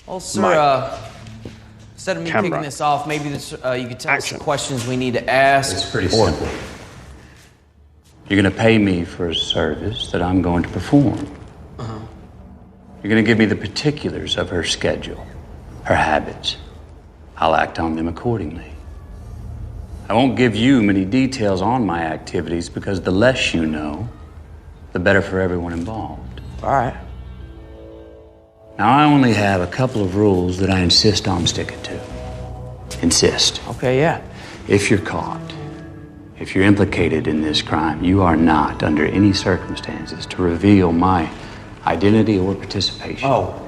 Well, sir, instead of me kicking this off, maybe you could tell us the questions we need to ask. It's pretty simple. You're going to pay me for a service that I'm going to perform. You're going to give me the particulars of her schedule, her habits. I'll act on them accordingly. I won't give you many details on my activities because the less you know, the better for everyone involved. All right. Now, I only have a couple of rules that I insist on sticking to. Insist. Okay, yeah. If you're caught, if you're implicated in this crime, you are not, under any circumstances, to reveal my identity or participation. Oh,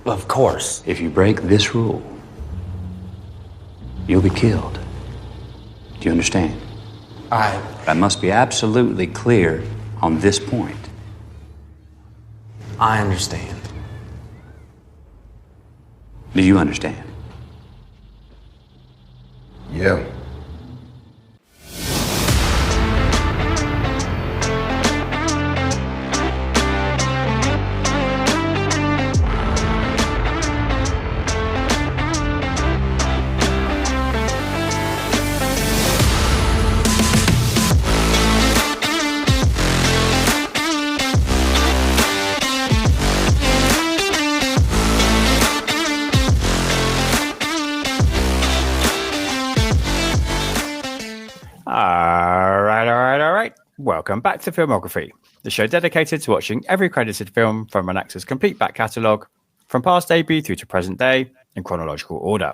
of course. If you break this rule, you'll be killed. Do you understand? I must be absolutely clear on this point. I understand. Do you understand? Yeah. Welcome back to Filmography, the show dedicated to watching every credited film from an actor's complete back catalogue, from past debut through to present day, in chronological order.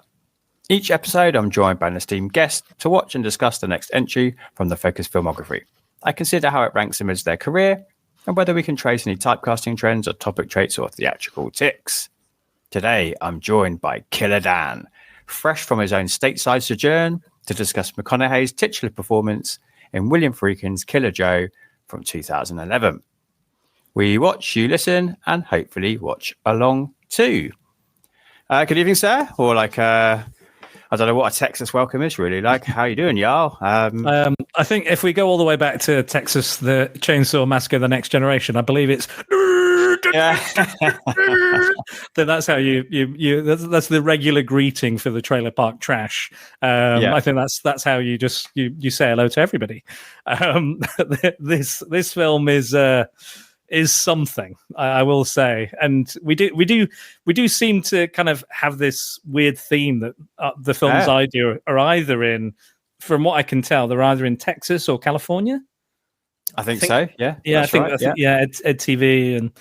Each episode, I'm joined by an esteemed guest to watch and discuss the next entry from the focused filmography. I consider how it ranks amidst their career, and whether we can trace any typecasting trends or topic traits or theatrical tics. Today, I'm joined by Killer Dan, fresh from his own Stateside sojourn, to discuss McConaughey's titular performance in William Friedkin's Killer Joe from 2011. We watch, you listen, and hopefully watch along too. Good evening, sir. Or I don't know what a Texas welcome is really like. How you doing, y'all? I think if we go all the way back to Texas, the Chainsaw Massacre, The Next Generation, I believe it's... Yeah. then that's how that's the regular greeting for the trailer park trash. I think that's how you just you say hello to everybody. This film is something, I will say, and we do seem to kind of have this weird theme that the films I do are either in, from what I can tell, they're either in Texas or California. I think so. Yeah. Yeah. I think Ed TV, and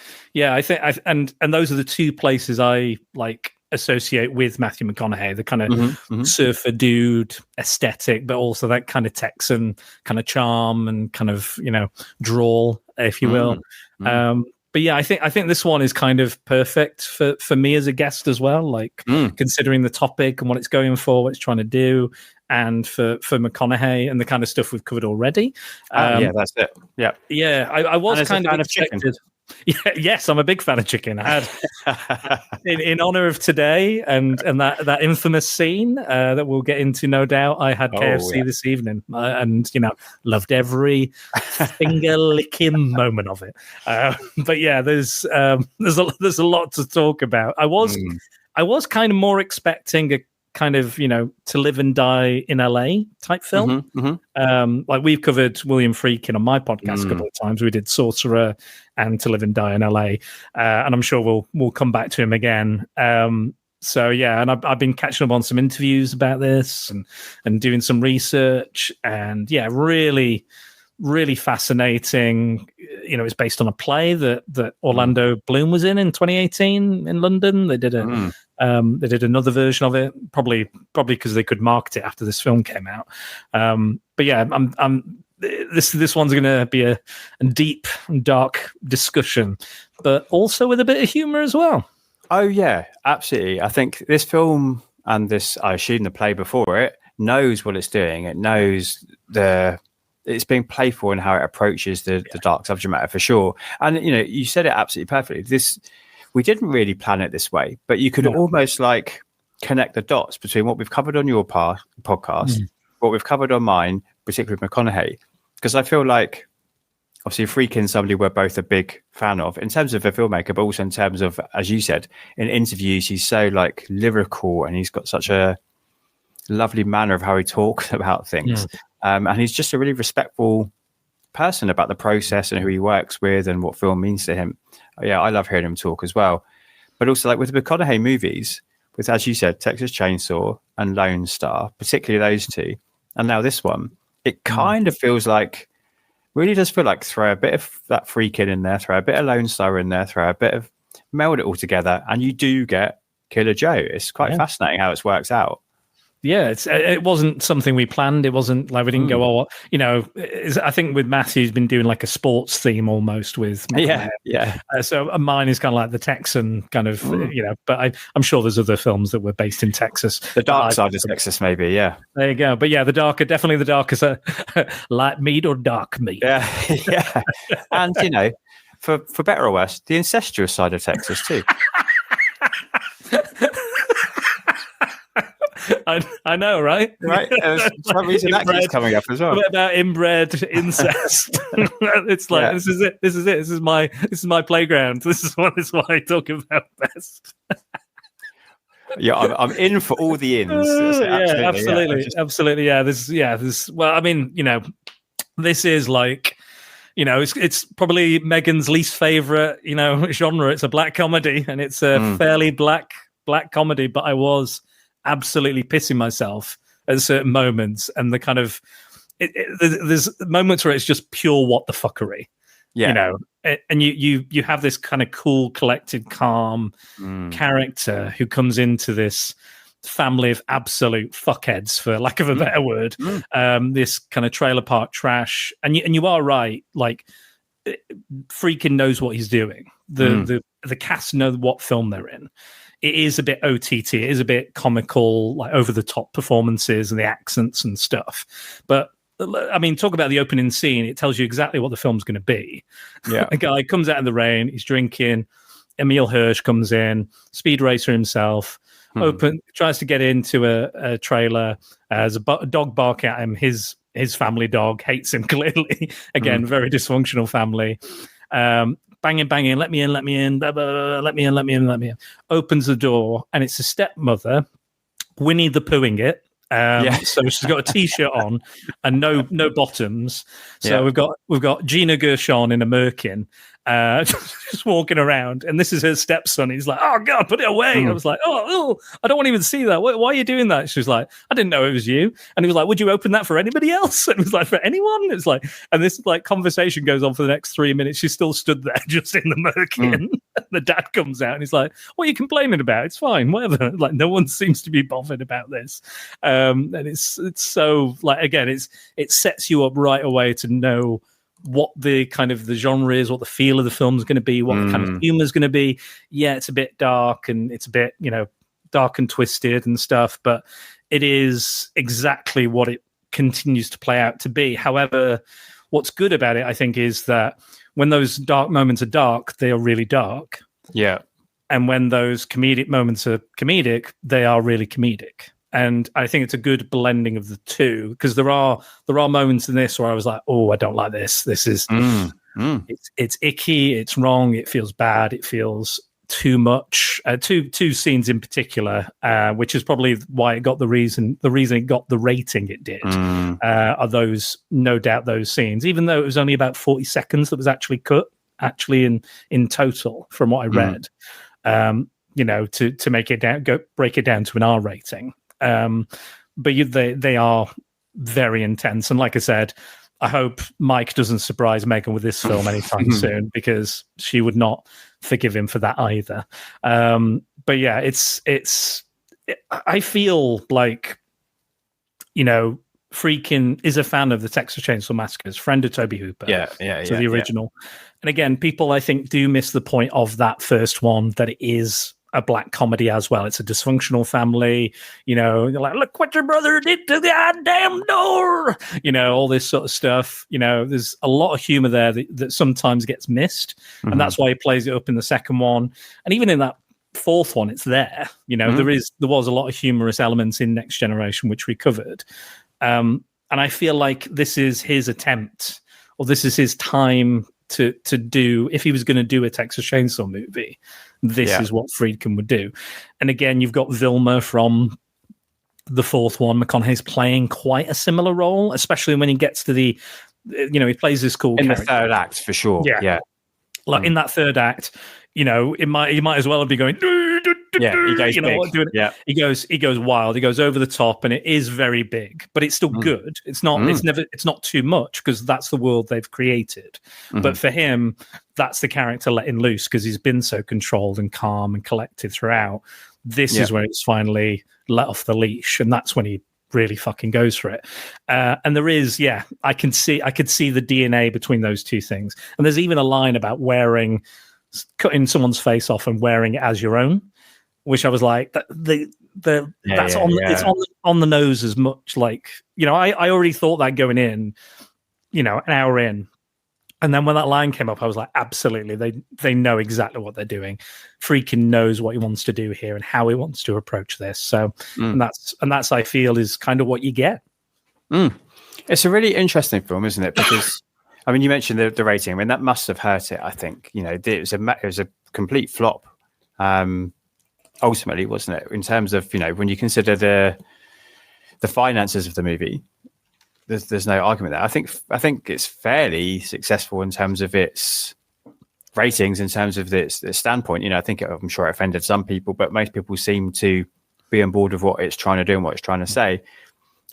I think and those are the two places I like associate with Matthew McConaughey, the kind of surfer dude aesthetic, but also that kind of Texan kind of charm and kind of, drawl, if you will. But yeah, I think this one is kind of perfect for me as a guest as well, like considering the topic and what it's going for, what it's trying to do, and for McConaughey and the kind of stuff we've covered already. Yeah, that's it. Yeah. Yeah, I was kind of expected. Yeah, yes, I'm a big fan of chicken. I had in honor of today and that infamous scene that we'll get into, no doubt. I had KFC this evening, and loved every finger licking moment of it. But yeah, there's a lot to talk about. I was kind of more expecting a kind of To Live and Die in LA type film. Like we've covered William Friedkin on my podcast a couple of times. We did Sorcerer and To Live and Die in LA, and I'm sure we'll come back to him again. So yeah, and I've been catching up on some interviews about this and doing some research, and yeah, really fascinating. It's based on a play that Orlando Bloom was in 2018 in London. They did another version of it, probably because they could market it after this film came out. But yeah, this one's going to be a deep and dark discussion, but also with a bit of humor as well. Oh yeah, absolutely. I think this film and I assume the play before it knows what it's doing. It knows it's being playful in how it approaches the dark subject matter for sure. And you said it absolutely perfectly. We didn't really plan it this way, but you could almost like connect the dots between what we've covered on your podcast, what we've covered on mine, particularly with McConaughey, because I feel like obviously Friedkin, somebody we're both a big fan of in terms of a filmmaker, but also in terms of, as you said, in interviews, he's so like lyrical and he's got such a lovely manner of how he talks about things. And he's just a really respectful person about the process and who he works with and what film means to him. Yeah, I love hearing him talk as well. But also like with the McConaughey movies, with, as you said, Texas Chainsaw and Lone Star, particularly those two, and now this one, it kind of feels like, really does feel like throw a bit of that Friedkin in there, throw a bit of Lone Star in there, throw a bit of, meld it all together, and you do get Killer Joe. It's quite fascinating how it works out. Yeah, it wasn't something we planned. It wasn't like we didn't go, oh, you know, I think with Matthew's been doing like a sports theme almost with. So mine is kind of like the Texan kind of, you know, but I'm sure there's other films that were based in Texas. The dark side of Texas, maybe, yeah. There you go. But yeah, definitely the darker, light meat or dark meat. Yeah. And, you know, for better or worse, the incestuous side of Texas too. I know, right? Right. For some reason that keeps coming up as well. What about inbred incest? It's like this is it. This is my playground. This is what I talk about best. Yeah, I'm in for all the ins. Absolutely. Yeah, this. Well, I mean, you know, this is like, you know, it's probably Megan's least favorite, you know, genre. It's a black comedy, and it's a fairly black comedy. But I was absolutely pissing myself at certain moments, and the kind of there's moments where it's just pure what the fuckery, you know, and you have this kind of cool, collected, calm character who comes into this family of absolute fuckheads, for lack of a better word, this kind of trailer park trash, and you are right, like Friedkin knows what he's doing. The cast know what film they're in. It is a bit OTT. It is a bit comical, like over the top performances and the accents and stuff. But I mean, talk about the opening scene. It tells you exactly what the film's going to be. Yeah, a guy comes out in the rain. He's drinking. Emil Hirsch comes in, speed racer himself. Tries to get into a trailer. As a dog bark at him. His family dog hates him clearly. Again, very dysfunctional family. Banging, let me in, blah, blah, blah, let me in. Opens the door, and it's a stepmother, Winnie the Poohing it. So she's got a t-shirt on and no bottoms. So we've got Gina Gershon in a merkin, just walking around, and this is her stepson. He's like, "Oh God, put it away!" I was like, "Oh, I don't want to even see that. Why are you doing that?" She was like, "I didn't know it was you." And he was like, "Would you open that for anybody else?" And it was like, "For anyone?" It's like, and this like conversation goes on for the next 3 minutes. She's still stood there, just in the merkin. The dad comes out and he's like, "What are you complaining about? It's fine, whatever." Like, no one seems to be bothered about this, and it's so like, again, it sets you up right away to know what the kind of the genre is, what the feel of the film is going to be, what the kind of humor is going to be. Yeah, it's a bit dark and it's a bit, you know, dark and twisted and stuff, but it is exactly what it continues to play out to be. However, what's good about it, I think, is that when those dark moments are dark, they are really dark. Yeah. And when those comedic moments are comedic, they are really comedic. And I think it's a good blending of the two, because there are moments in this where I was like, "Oh, I don't like this. This is it's icky. It's wrong. It feels bad. It feels too much." Two scenes in particular, which is probably why it got the reason it got the rating it did. Are those, no doubt, those scenes, even though it was only about 40 seconds that was actually cut, in total, from what I read. You know, to make it down, break it down to an R rating. But they are very intense, and like I said, I hope Mike doesn't surprise Megan with this film anytime soon, because she would not forgive him for that either. But yeah, I feel like, you know, Friedkin is a fan of the Texas Chainsaw Massacres, friend of Tobe Hooper, the original. And again, people, I think, do miss the point of that first one, that it is a black comedy as well. It's a dysfunctional family, you know, you're like, "Look what your brother did to the goddamn door," you know, all this sort of stuff. You know, there's a lot of humor there that sometimes gets missed, and that's why he plays it up in the second one, and even in that fourth one, it's there. You know, there was a lot of humorous elements in Next Generation, which we covered, and I feel like this is his attempt or this is his time to do, if he was going to do a Texas Chainsaw movie, this is what Friedkin would do. And again, you've got Vilma from the fourth one. McConaughey's playing quite a similar role, especially when he gets to the, he plays this cool in character. the third act for sure. Yeah. Like in that third act, he might as well be going. Yeah, he goes big. He goes wild. He goes over the top, and it is very big, but it's still good. It's not. It's not too much because that's the world they've created. But for him, that's the character letting loose because he's been so controlled and calm and collected throughout. This is where it's finally let off the leash, and that's when he really fucking goes for it. And there is, I could see the DNA between those two things. And there's even a line about cutting someone's face off and wearing it as your own, which I was like, it's on the nose as much. Like, I already thought that going in, an hour in. And then when that line came up, I was like, absolutely, they know exactly what they're doing. Friedkin knows what he wants to do here and how he wants to approach this. So, and that's I feel is kind of what you get. It's a really interesting film, isn't it? Because I mean, you mentioned the rating. I mean, that must have hurt it. I think it was a complete flop. Ultimately, wasn't it? In terms of when you consider the finances of the movie. There's no argument there. I think it's fairly successful in terms of its ratings, in terms of its standpoint. I'm sure it offended some people, but most people seem to be on board with what it's trying to do and what it's trying to say.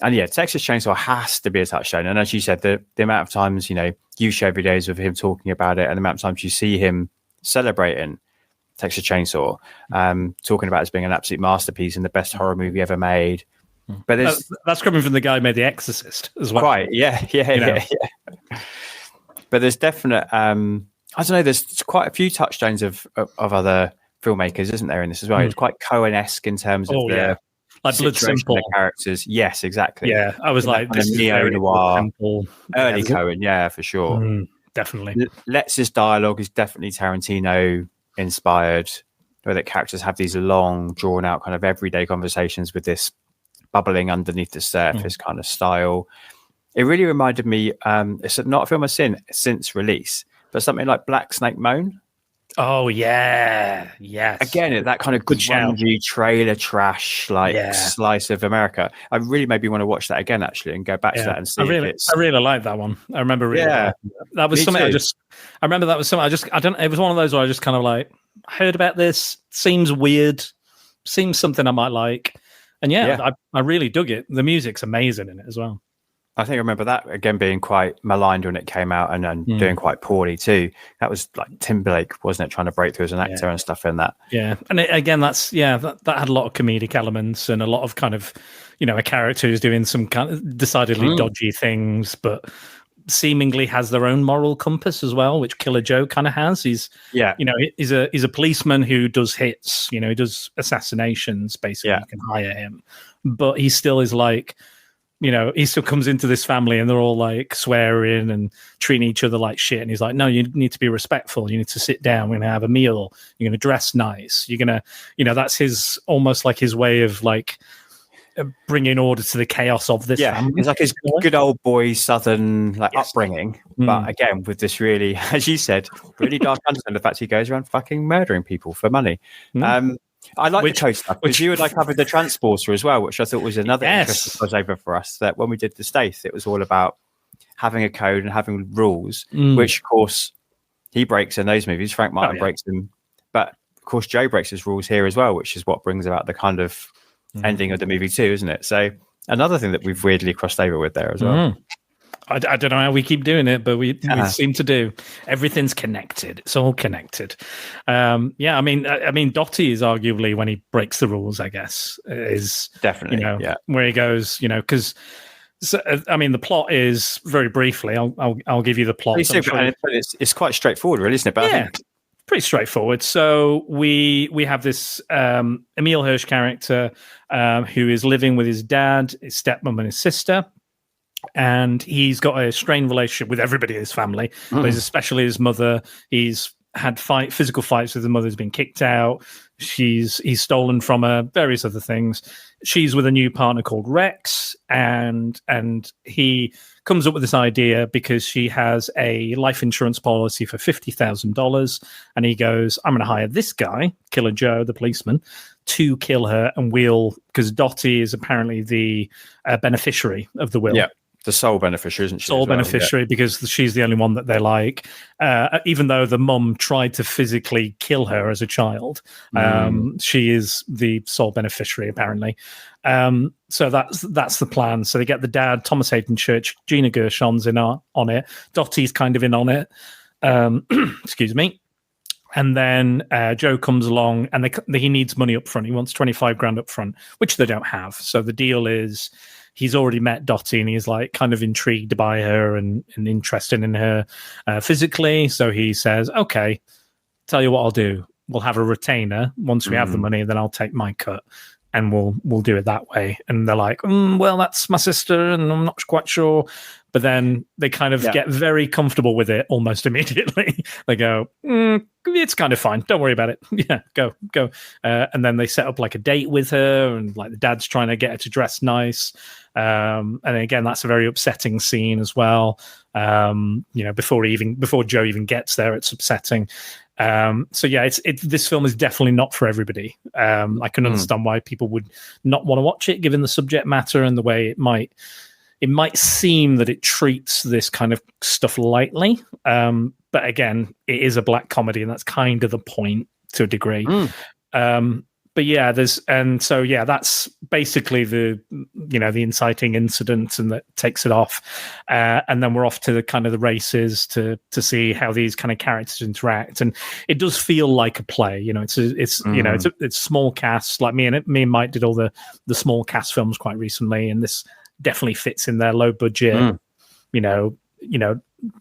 And Texas Chainsaw has to be a touchstone. And as you said, the amount of times you share videos of him talking about it, and the amount of times you see him celebrating Texas Chainsaw, talking about it as being an absolute masterpiece and the best horror movie ever made. But that's coming from the guy who made The Exorcist as well. Quite, yeah. But there's definite, I don't know. There's quite a few touchstones of other filmmakers, isn't there? In this as well, it's quite Coen-esque in terms of like Blood Simple characters. Yes, exactly. Yeah, I was like, this is neo noir, early Coen, for sure. Definitely. Letz's dialogue is definitely Tarantino inspired, where the characters have these long, drawn out, kind of everyday conversations with this bubbling underneath the surface kind of style. It really reminded me, it's not a film I've seen since release, but something like Black Snake Moan. Oh, yeah. Yes. Again, that kind of grungy trailer trash, slice of America. I really maybe want to watch that again, actually, and go back to that and see I really like that one. I remember really that was something too. I remember that was something it was one of those where I just kind of like, heard about this, seems weird, seems something I might like. And I really dug it. The music's amazing in it as well. I think I remember that again being quite maligned when it came out and doing quite poorly too. That was like Timberlake, wasn't it, trying to break through as an actor and stuff in that. Yeah, and that had a lot of comedic elements and a lot of kind of, a character who's doing some kind of decidedly dodgy things, but seemingly has their own moral compass as well, which Killer Joe kind of has. He's a policeman who does hits, he does assassinations, basically. You can hire him, but he still is like, he still comes into this family and they're all like swearing and treating each other like shit, and he's like, no, you need to be respectful, you need to sit down, we're gonna have a meal, you're gonna dress nice, you're gonna that's his almost like his way of like bringing order to the chaos of this family. It's like his good old boy southern upbringing, but again with this really, as you said, really dark undertone, the fact he goes around fucking murdering people for money. I like the code stuff, because you and I covered the transporter as well, which I thought was another interesting crossover for us, that when we did the Staith, it was all about having a code and having rules, which of course he breaks in those movies. Frank Martin breaks them, but of course Joe breaks his rules here as well, which is what brings about the kind of ending of the movie too, isn't it? So another thing that we've weirdly crossed over with there as well. I don't know how we keep doing it, but we seem to do. Everything's connected. It's all connected. I mean, Dottie is arguably, when he breaks the rules, I guess, is definitely where he goes, because the plot is, very briefly, I'll give you the plot. It's quite straightforward, really, isn't it? But I think pretty straightforward. So we have this Emile Hirsch character who is living with his dad, his stepmom, and his sister. And he's got a strained relationship with everybody in his family, but especially his mother. He's had physical fights with the mother's been kicked out. He's stolen from her, various other things. She's with a new partner called Rex, and he comes up with this idea because she has a life insurance policy for $50,000, and he goes, I'm going to hire this guy, Killer Joe, the policeman, to kill her, and because Dottie is apparently the beneficiary of the will. Yeah. The sole beneficiary, isn't she? Sole beneficiary, because she's the only one that they like. Even though the mum tried to physically kill her as a child, she is the sole beneficiary, apparently. So that's the plan. So they get the dad, Thomas Hayden Church, Gina Gershon's on it. Dottie's kind of in on it. Excuse me. And then Joe comes along, and he needs money up front. He wants $25,000 up front, which they don't have. So the deal is, he's already met Dottie, and he's like kind of intrigued by her and interested in her physically. So he says, okay, tell you what I'll do. We'll have a retainer. Once we have the money, then I'll take my cut, and we'll do it that way. And they're like, well, that's my sister, and I'm not quite sure. But then they kind of get very comfortable with it almost immediately. They go, it's kind of fine. Don't worry about it. Yeah, go. And then they set up like a date with her, and like the dad's trying to get her to dress nice. And again, that's a very upsetting scene as well. Before Joe even gets there, it's upsetting. So yeah, this film is definitely not for everybody. I can understand why people would not want to watch it, given the subject matter and the way it might seem that it treats this kind of stuff lightly. But again, it is a black comedy, and that's kind of the point to a degree. But yeah, that's basically the inciting incident, and that takes it off. And then we're off to the races to see how these kind of characters interact. And it does feel like a play. It's small cast. Like me and Mike did all the small cast films quite recently, and this definitely fits in there. Low budget,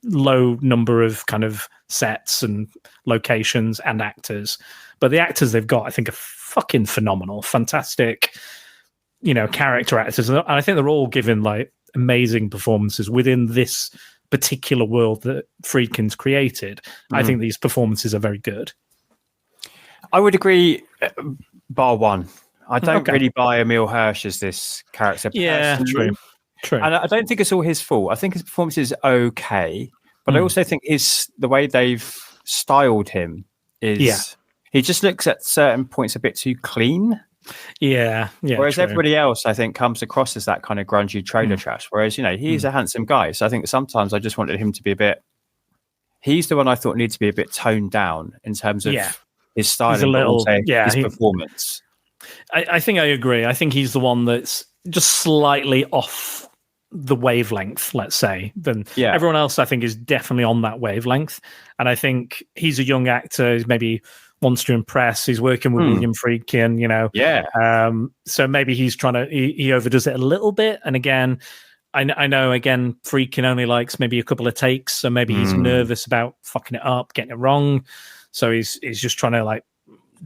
low number of kind of sets and locations and actors, but the actors they've got, I think, are fucking phenomenal, fantastic, character actors, and I think they're all given like amazing performances within this particular world that Friedkin's created. I think these performances are very good. I would agree, bar one. I don't really buy Emil Hirsch as this character. Yeah, true. And I don't think it's all his fault. I think his performance is okay, but I also think the way they've styled him is he just looks at certain points a bit too clean. Yeah. Whereas everybody else, I think, comes across as that kind of grungy trailer trash. Whereas, he's a handsome guy. So I think sometimes I just wanted him to be he's the one I thought needed to be a bit toned down in terms of his styling, his performance. I think I agree. I think he's the one that's just slightly off the wavelength, let's say, than everyone else. I think is definitely on that wavelength. And I think he's a young actor. He's maybe wants to impress. He's working with William Friedkin, so maybe he's trying to, he overdoes it a little bit. And again, I know, Friedkin only likes maybe a couple of takes. So maybe he's nervous about fucking it up, getting it wrong. So he's just trying to like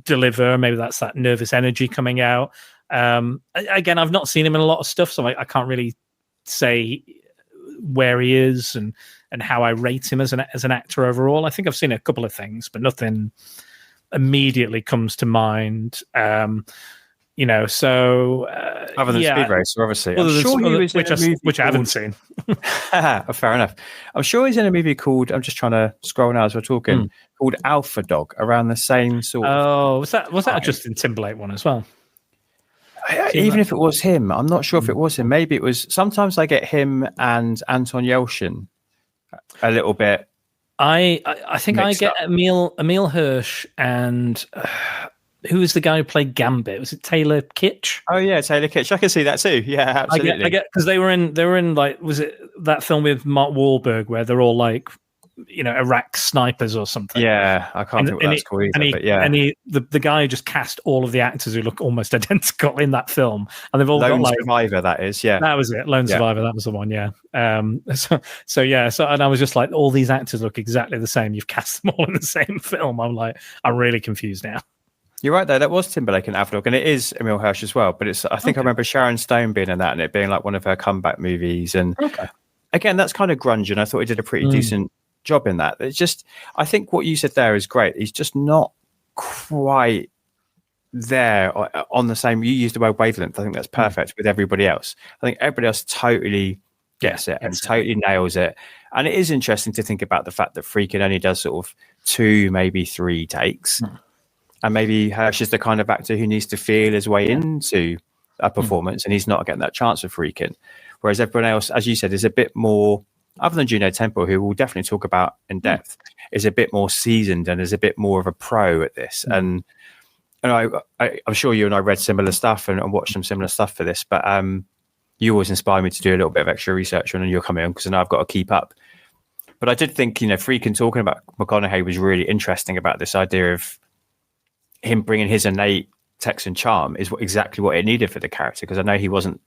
deliver. Maybe that's that nervous energy coming out. Again, I've not seen him in a lot of stuff, so I can't really say where he is and how I rate him as an actor overall. I think I've seen a couple of things, but nothing immediately comes to mind. So other than Speed Racer, obviously, I'm sure he was in a movie which I haven't seen. Fair enough. I'm sure he's in a movie called, I'm just trying to scroll now as we're talking, called Alpha Dog, around the same sort of. Oh, was that a Justin Timberlake one as well? Even if it was him, I'm not sure if it was him. Maybe it was. Sometimes I get him and Anton Yelchin a little bit. I think I get Emil Hirsch and who was the guy who played Gambit? Was it Taylor Kitsch? Oh yeah, Taylor Kitsch. I can see that too. Yeah, absolutely. I get because they were in like, was it that film with Mark Wahlberg where they're all like, Iraq snipers or something? Yeah, I can't think what that's called either. But yeah, and the guy just cast all of the actors who look almost identical in that film, and they've all Lone got like Survivor. That is, yeah, that was it. Lone Survivor. That was the one. Yeah. So and I was just like, all these actors look exactly the same. You've cast them all in the same film. I'm like, I'm really confused now. You're right though. That was Timberlake and Avdog, and it is Emil Hirsch as well. But I think I remember Sharon Stone being in that, and it being like one of her comeback movies. And again, that's kind of grunge, and I thought he did a pretty decent job in that. It's just, I think what you said there is great. He's just not quite there on the same. You used the word wavelength. I think that's perfect with everybody else. I think everybody else totally gets it and totally nails it. And it is interesting to think about the fact that Friedkin only does sort of 2, maybe 3 takes. And maybe Hirsch is the kind of actor who needs to feel his way into a performance, and he's not getting that chance with Friedkin. Whereas everyone else, as you said, is a bit more, other than Juno Temple, who we'll definitely talk about in depth, is a bit more seasoned and is a bit more of a pro at this. And I'm sure you and I read similar stuff and watched some similar stuff for this, but you always inspire me to do a little bit of extra research when you're coming on, because I know I've got to keep up. But I did think, Friedkin talking about McConaughey was really interesting about this idea of him bringing his innate Texan charm is exactly what it needed for the character, because I know he wasn't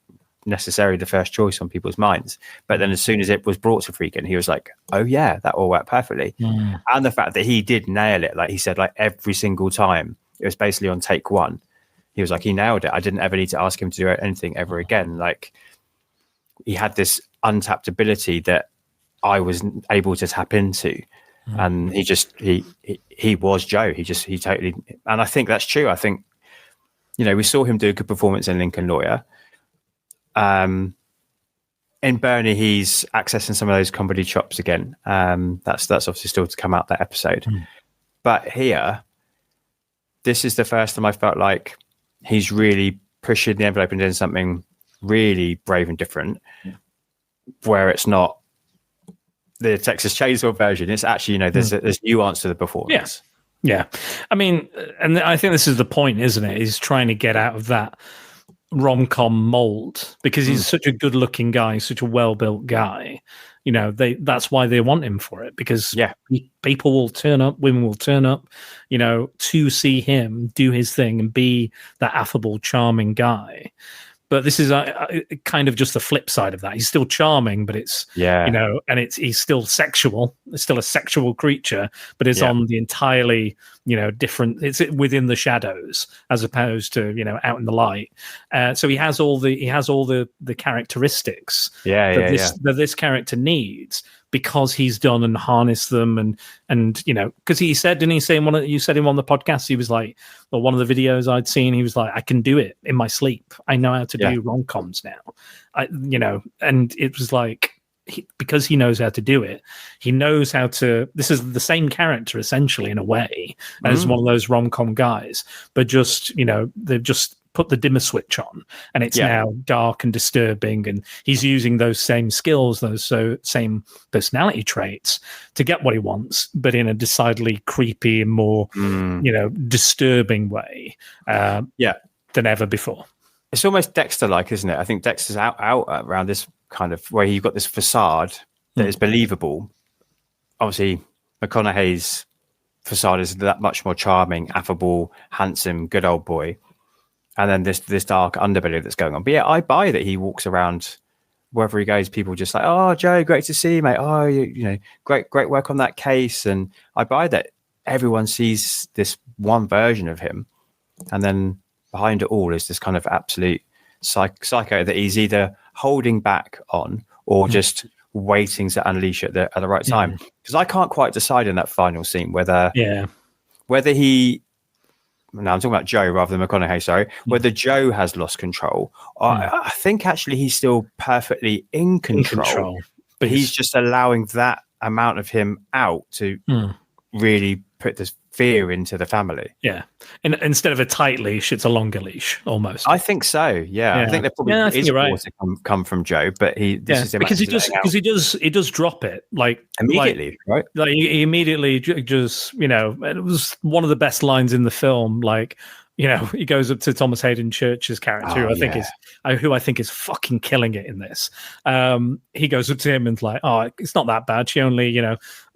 necessarily the first choice on people's minds, but then as soon as it was brought to Friedkin, he was like, oh yeah, that will work perfectly. And the fact that he did nail it, like he said, like every single time, it was basically on take 1. He was like, he nailed it. I didn't ever need to ask him to do anything ever again. Like, he had this untapped ability that I was able to tap into. And he was Joe. He totally, and I think that's true. I think, we saw him do a good performance in Lincoln Lawyer. In Bernie, he's accessing some of those comedy chops again. That's obviously still to come out, that episode. But here, this is the first time I felt like he's really pushing the envelope and doing something really brave and different, where it's not the Texas Chainsaw version. It's actually, there's nuance to the performance. Yeah. I mean, and I think this is the point, isn't it? He's trying to get out of that rom-com mold, because he's such a good-looking guy, such a well-built guy. That's why they want him for it, because people will turn up, women will turn up, to see him do his thing and be that affable, charming guy. But this is kind of just the flip side of that. He's still charming, but it's, and he's still sexual. It's still a sexual creature, but it's on the entirely, different, it's within the shadows as opposed to, out in the light. So he has all the characteristics that this character needs, because he's done and harnessed them, and because he said, didn't he say you said him on the podcast, he was like, or one of the videos I'd seen, he was like, I can do it in my sleep. I know how to do rom-coms now. And it was like, because he knows how to do it, he knows how to, this is the same character essentially in a way as one of those rom-com guys, but just, they've just put the dimmer switch on, and it's now dark and disturbing, and he's using those same skills, those same personality traits to get what he wants, but in a decidedly creepy and more disturbing way than ever before. It's almost Dexter-like, isn't it? I think Dexter's out around this kind of where you've got this facade that is believable. Obviously, McConaughey's facade is that much more charming, affable, handsome, good old boy. And then this dark underbelly that's going on. But I buy that he walks around wherever he goes. People just like, oh, Joe, great to see you, mate. Oh, great work on that case. And I buy that everyone sees this one version of him, and then behind it all is this kind of absolute psycho that he's either holding back on or just waiting to unleash at the right time. Because I can't quite decide in that final scene whether he. No, I'm talking about Joe rather than McConaughey, sorry. Whether Joe has lost control. I think actually he's still perfectly in control. But he's just allowing that amount of him out to really put this fear into the family. Yeah. And instead of a tight leash, it's a longer leash almost. I think so. Yeah. I think there probably is more to come from Joe, but this is him because he does drop it like immediately, right? Like he immediately just, it was one of the best lines in the film. Like, he goes up to Thomas Hayden Church's character, who I think is fucking killing it in this. He goes up to him and's like, "Oh, it's not that bad. She only,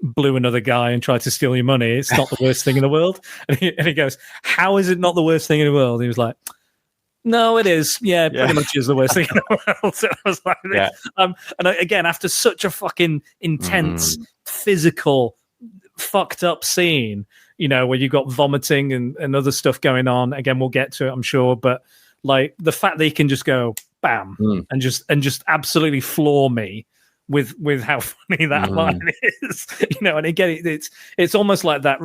blew another guy and tried to steal your money. It's not the worst thing in the world." And he goes, "How is it not the worst thing in the world?" And he was like, "No, it is. Yeah, pretty much is the worst thing in the world." So I was like, and again, after such a fucking intense, physical, fucked up scene, where you got vomiting and other stuff going on. Again, we'll get to it, I'm sure. But like the fact that he can just go bam and just absolutely floor me with how funny that line is, and again, it's almost like that.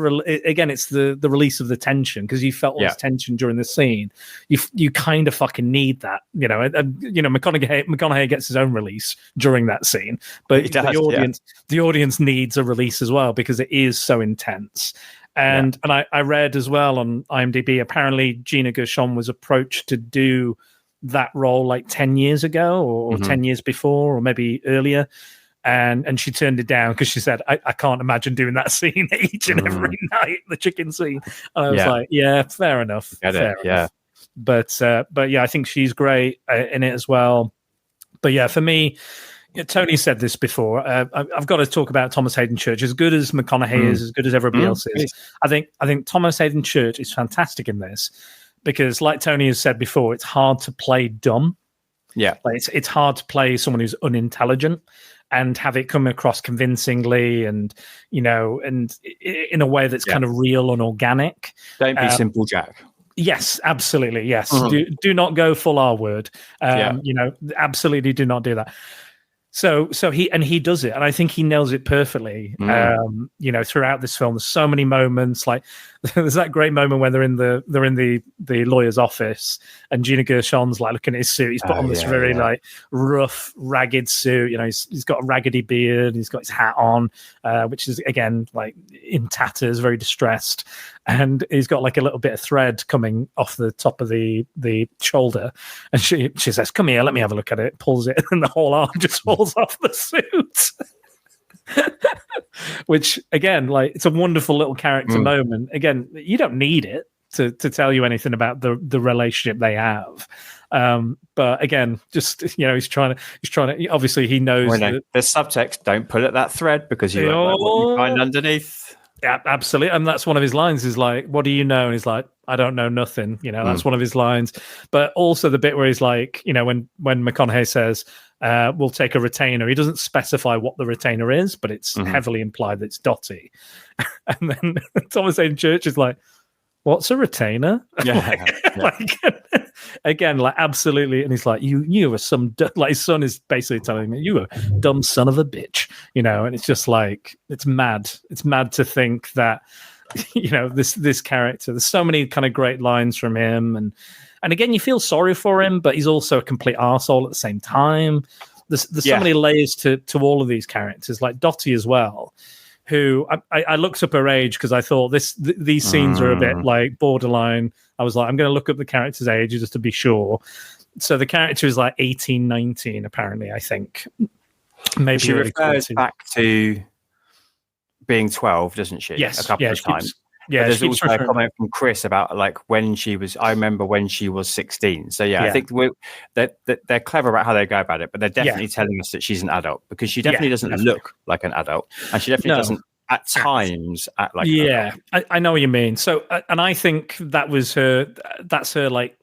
Again, it's the release of the tension, because you felt all this tension during the scene. You kind of fucking need that, McConaughey gets his own release during that scene, but the audience needs a release as well, because it is so intense. And I read as well on IMDb, apparently Gina Gershon was approached to do that role like 10 years ago or 10 years before, or maybe earlier, and she turned it down because she said, I can't imagine doing that scene each and every night, the chicken scene. And I was like, yeah, fair enough. Fair enough. But yeah, I think she's great in it as well. But yeah, for me, Tony said this before, I've got to talk about Thomas Hayden Church. As good as McConaughey is, as good as everybody else is, I think Thomas Hayden Church is fantastic in this. Because, like Tony has said before, it's hard to play dumb. Yeah, like it's hard to play someone who's unintelligent and have it come across convincingly, and and in a way that's kind of real and organic. Don't be simple, Jack. Yes, absolutely. Yes, do not go full R word. Absolutely, do not do that. So he does it, and I think he nails it perfectly. Throughout this film, there's so many moments. Like there's that great moment when they're in the lawyer's office, and Gina Gershon's like looking at his suit. He's put on this very like rough, ragged suit. He's got a raggedy beard. He's got his hat on, which is again like in tatters, very distressed, and he's got like a little bit of thread coming off the top of the shoulder. And she says, "Come here, let me have a look at it." Pulls it, and the whole arm just falls off the suit. Which again, like it's a wonderful little character moment. Again, you don't need it to tell you anything about the relationship they have. But again, just he's trying to. Obviously, he knows the subtext. Don't pull at that thread, because you don't know what you find underneath. Yeah, absolutely. And that's one of his lines is like, "What do you know?" And he's like, "I don't know nothing." That's one of his lines. But also the bit where he's like, when McConaughey says, "We'll take a retainer," he doesn't specify what the retainer is, but it's heavily implied that it's Dottie. And then Thomas Hayden Church is like, "What's a retainer?" Again, like absolutely. And he's like, you were some like his son is basically telling me, "You were a dumb son of a bitch," and it's just like, it's mad. It's mad to think that, this character, there's so many kind of great lines from him. And again, you feel sorry for him, but he's also a complete arsehole at the same time. There's so many layers to all of these characters, like Dottie as well, who I looked up her age because I thought these scenes are a bit like borderline. I was like, I'm going to look up the character's age just to be sure. So the character is like 18, 19, apparently, I think. Maybe she refers back to being 12, doesn't she? Yes. A couple of times. There's also a comment from Chris about like when she was. I remember when she was 16. So I think they're clever about how they go about it, but they're definitely telling us that she's an adult, because she definitely doesn't look like an adult, and she definitely doesn't at times act like an adult. I know what you mean. So, and I think that was her. That's her like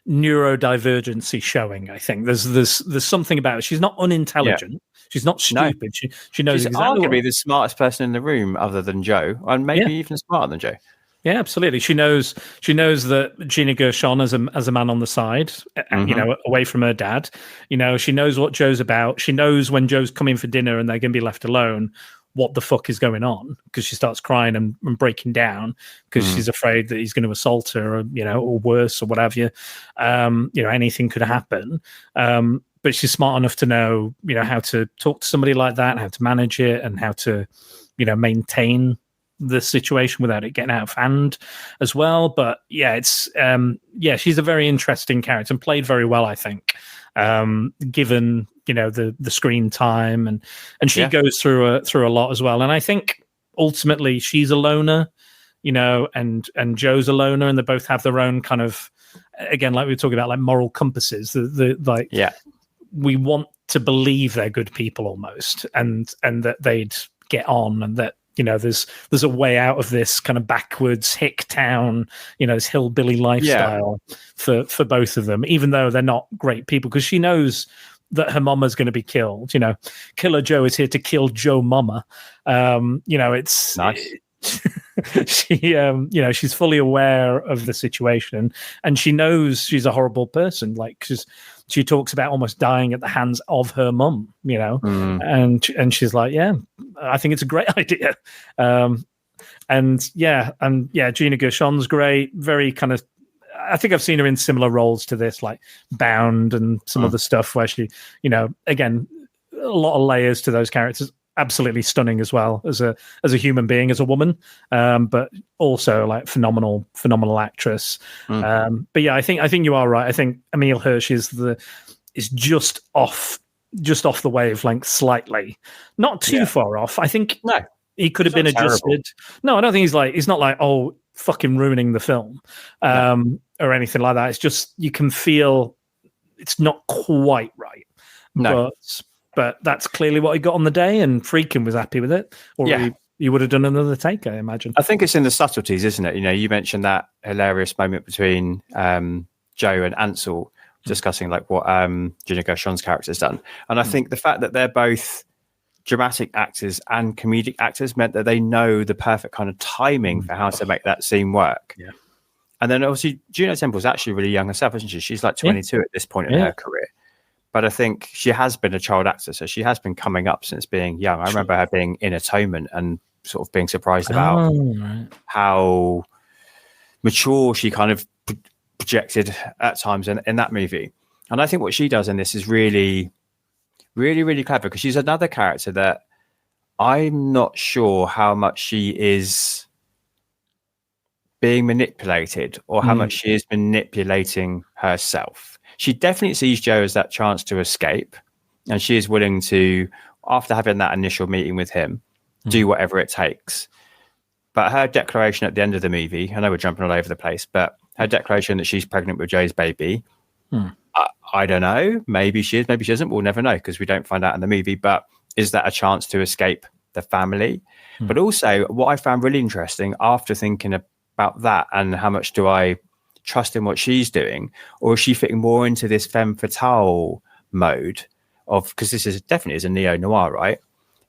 neurodivergency showing. I think there's something about her. She's not unintelligent. Yeah. She's not stupid. No. She knows she's exactly. Arguably the smartest person in the room, other than Joe, and maybe even smarter than Joe. Yeah, absolutely. She knows that Gina Gershon as a man on the side, away from her dad. She knows what Joe's about. She knows when Joe's coming for dinner and they're going to be left alone, what the fuck is going on, because she starts crying and breaking down because she's afraid that he's going to assault her, or worse, or whatever. Anything could happen. But she's smart enough to know, how to talk to somebody like that, how to manage it, and how to, maintain the situation without it getting out of hand as well. But she's a very interesting character and played very well, I think, given the screen time, and she goes through a lot as well. And I think ultimately she's a loner, and Joe's a loner, and they both have their own kind of, again, like we were talking about, like moral compasses. We want to believe they're good people almost, and that they'd get on, and that there's a way out of this kind of backwards hick town, this hillbilly lifestyle for both of them, even though they're not great people, because she knows that her mama's going to be killed. Killer Joe is here to kill Joe Mama. It's nice. she's fully aware of the situation, and she knows she's a horrible person. Like, she talks about almost dying at the hands of her mum, and she's like, yeah, I think it's a great idea. Gina Gershon's great. Very kind of, I think I've seen her in similar roles to this, like Bound and some other stuff where she, again, a lot of layers to those characters. Absolutely stunning as well as a human being, as a woman, but also like phenomenal actress. But yeah, I think you are right. I think Emile Hirsch is just off the wavelength slightly, not too far off. I think he could have been adjusted. No, I don't think he's not like, oh, fucking ruining the film or anything like that. It's just you can feel it's not quite right. No. But that's clearly what he got on the day, and Friedkin was happy with it. Or he would have done another take, I imagine. I think it's in the subtleties, isn't it? You mentioned that hilarious moment between Joe and Ansel discussing like what Gina Gershon's character's done. And I think the fact that they're both dramatic actors and comedic actors meant that they know the perfect kind of timing for how to make that scene work. Yeah. And then obviously Juno Temple's actually really young herself, isn't she? She's like 22 at this point in her career. But I think she has been a child actor, so she has been coming up since being young. I remember her being in Atonement and sort of being surprised about how mature she kind of projected at times in that movie. And I think what she does in this is really, really, really clever, because she's another character that I'm not sure how much she is being manipulated or how much she is manipulating herself. She definitely sees Joe as that chance to escape, and she is willing to, after having that initial meeting with him, do whatever it takes. But her declaration at the end of the movie, I know we're jumping all over the place, but her declaration that she's pregnant with Joe's baby, I don't know. Maybe she is, maybe she isn't. We'll never know because we don't find out in the movie. But is that a chance to escape the family? But also what I found really interesting after thinking about that and how much do I trust in what she's doing, or is she fitting more into this femme fatale mode of, because this is definitely is a neo-noir, right?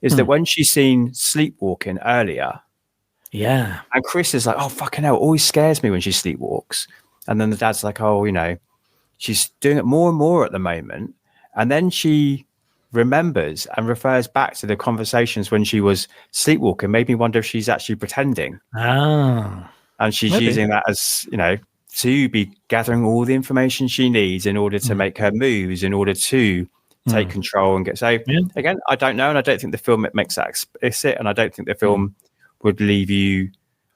Is that when she's seen sleepwalking earlier, and Chris is like, oh fucking hell, it always scares me when she sleepwalks, and then the dad's like, oh, she's doing it more and more at the moment, and then she remembers and refers back to the conversations when she was sleepwalking. Made me wonder if she's actually pretending, and she's using that as to be gathering all the information she needs in order to make her moves, in order to take control and get. So again, I don't know, and I don't think the film makes that explicit, and I don't think the film would leave you.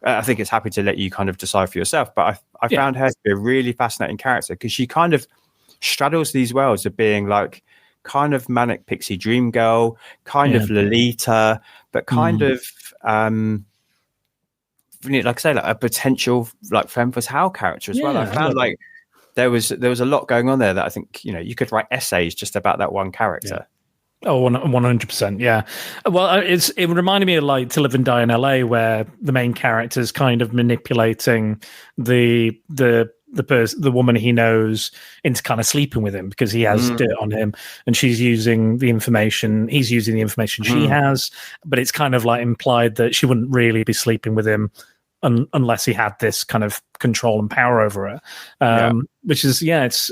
I think it's happy to let you kind of decide for yourself. But I found her to be a really fascinating character, because she kind of straddles these worlds of being like kind of manic pixie dream girl, kind of Lolita, but kind of like I say, like a potential like femme fatale character as well. I found like there was a lot going on there that I think you could write essays just about that one character. Oh, 100%. Yeah. Well, it reminded me of like To Live and Die in LA, where the main character is kind of manipulating the woman he knows into kind of sleeping with him because he has dirt on him, and he's using the information she has, but it's kind of like implied that she wouldn't really be sleeping with him unless he had this kind of control and power over her, which is it's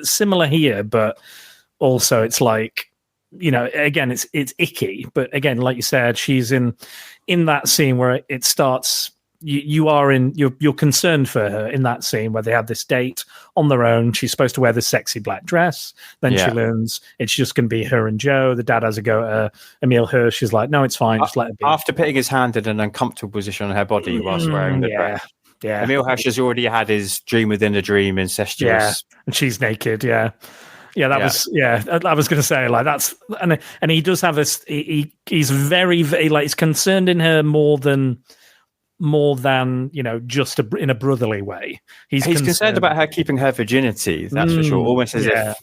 similar here, but also it's like, again, it's icky, but again, like you said, she's in that scene where it starts. You're concerned for her in that scene where they have this date on their own. She's supposed to wear this sexy black dress. Then she learns it's just going to be her and Joe. The dad has a go at Emile Hirsch. She's like, no, it's fine. Just let it be. After putting his hand in an uncomfortable position on her body whilst wearing the dress. Yeah. Emile Hirsch has already had his dream within a dream, incestuous. Yeah, and she's naked. Yeah. Yeah, that was. Yeah, I was going to say like that's, and he does have this. He's very, very like he's concerned in her more than just in a brotherly way. He's concerned about her keeping her virginity. That's for sure. Almost as if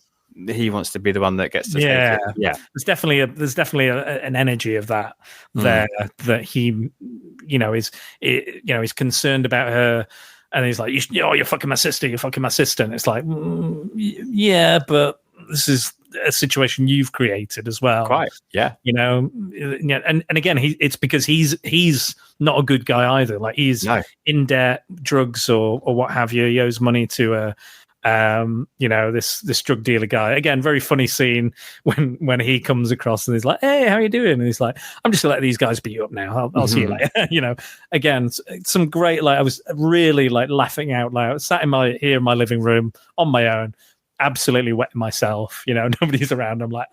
he wants to be the one that gets to take it. Yeah, there's definitely an energy of that there that he, is concerned about her. And he's like, you're fucking my sister. You're fucking my sister. And it's like, yeah, but this is a situation you've created as well. Quite, yeah. You know, yeah, and again, it's because he's not a good guy either. Like he's in debt, drugs or what have you. He owes money to this drug dealer guy. Again, very funny scene when he comes across and he's like, "Hey, how you doing?" And he's like, "I'm just gonna let these guys beat you up now. I'll see you later." You know, again, some great, like, I was really like laughing out loud, sat in my living room on my own, absolutely wetting myself. You know, nobody's around. I'm like,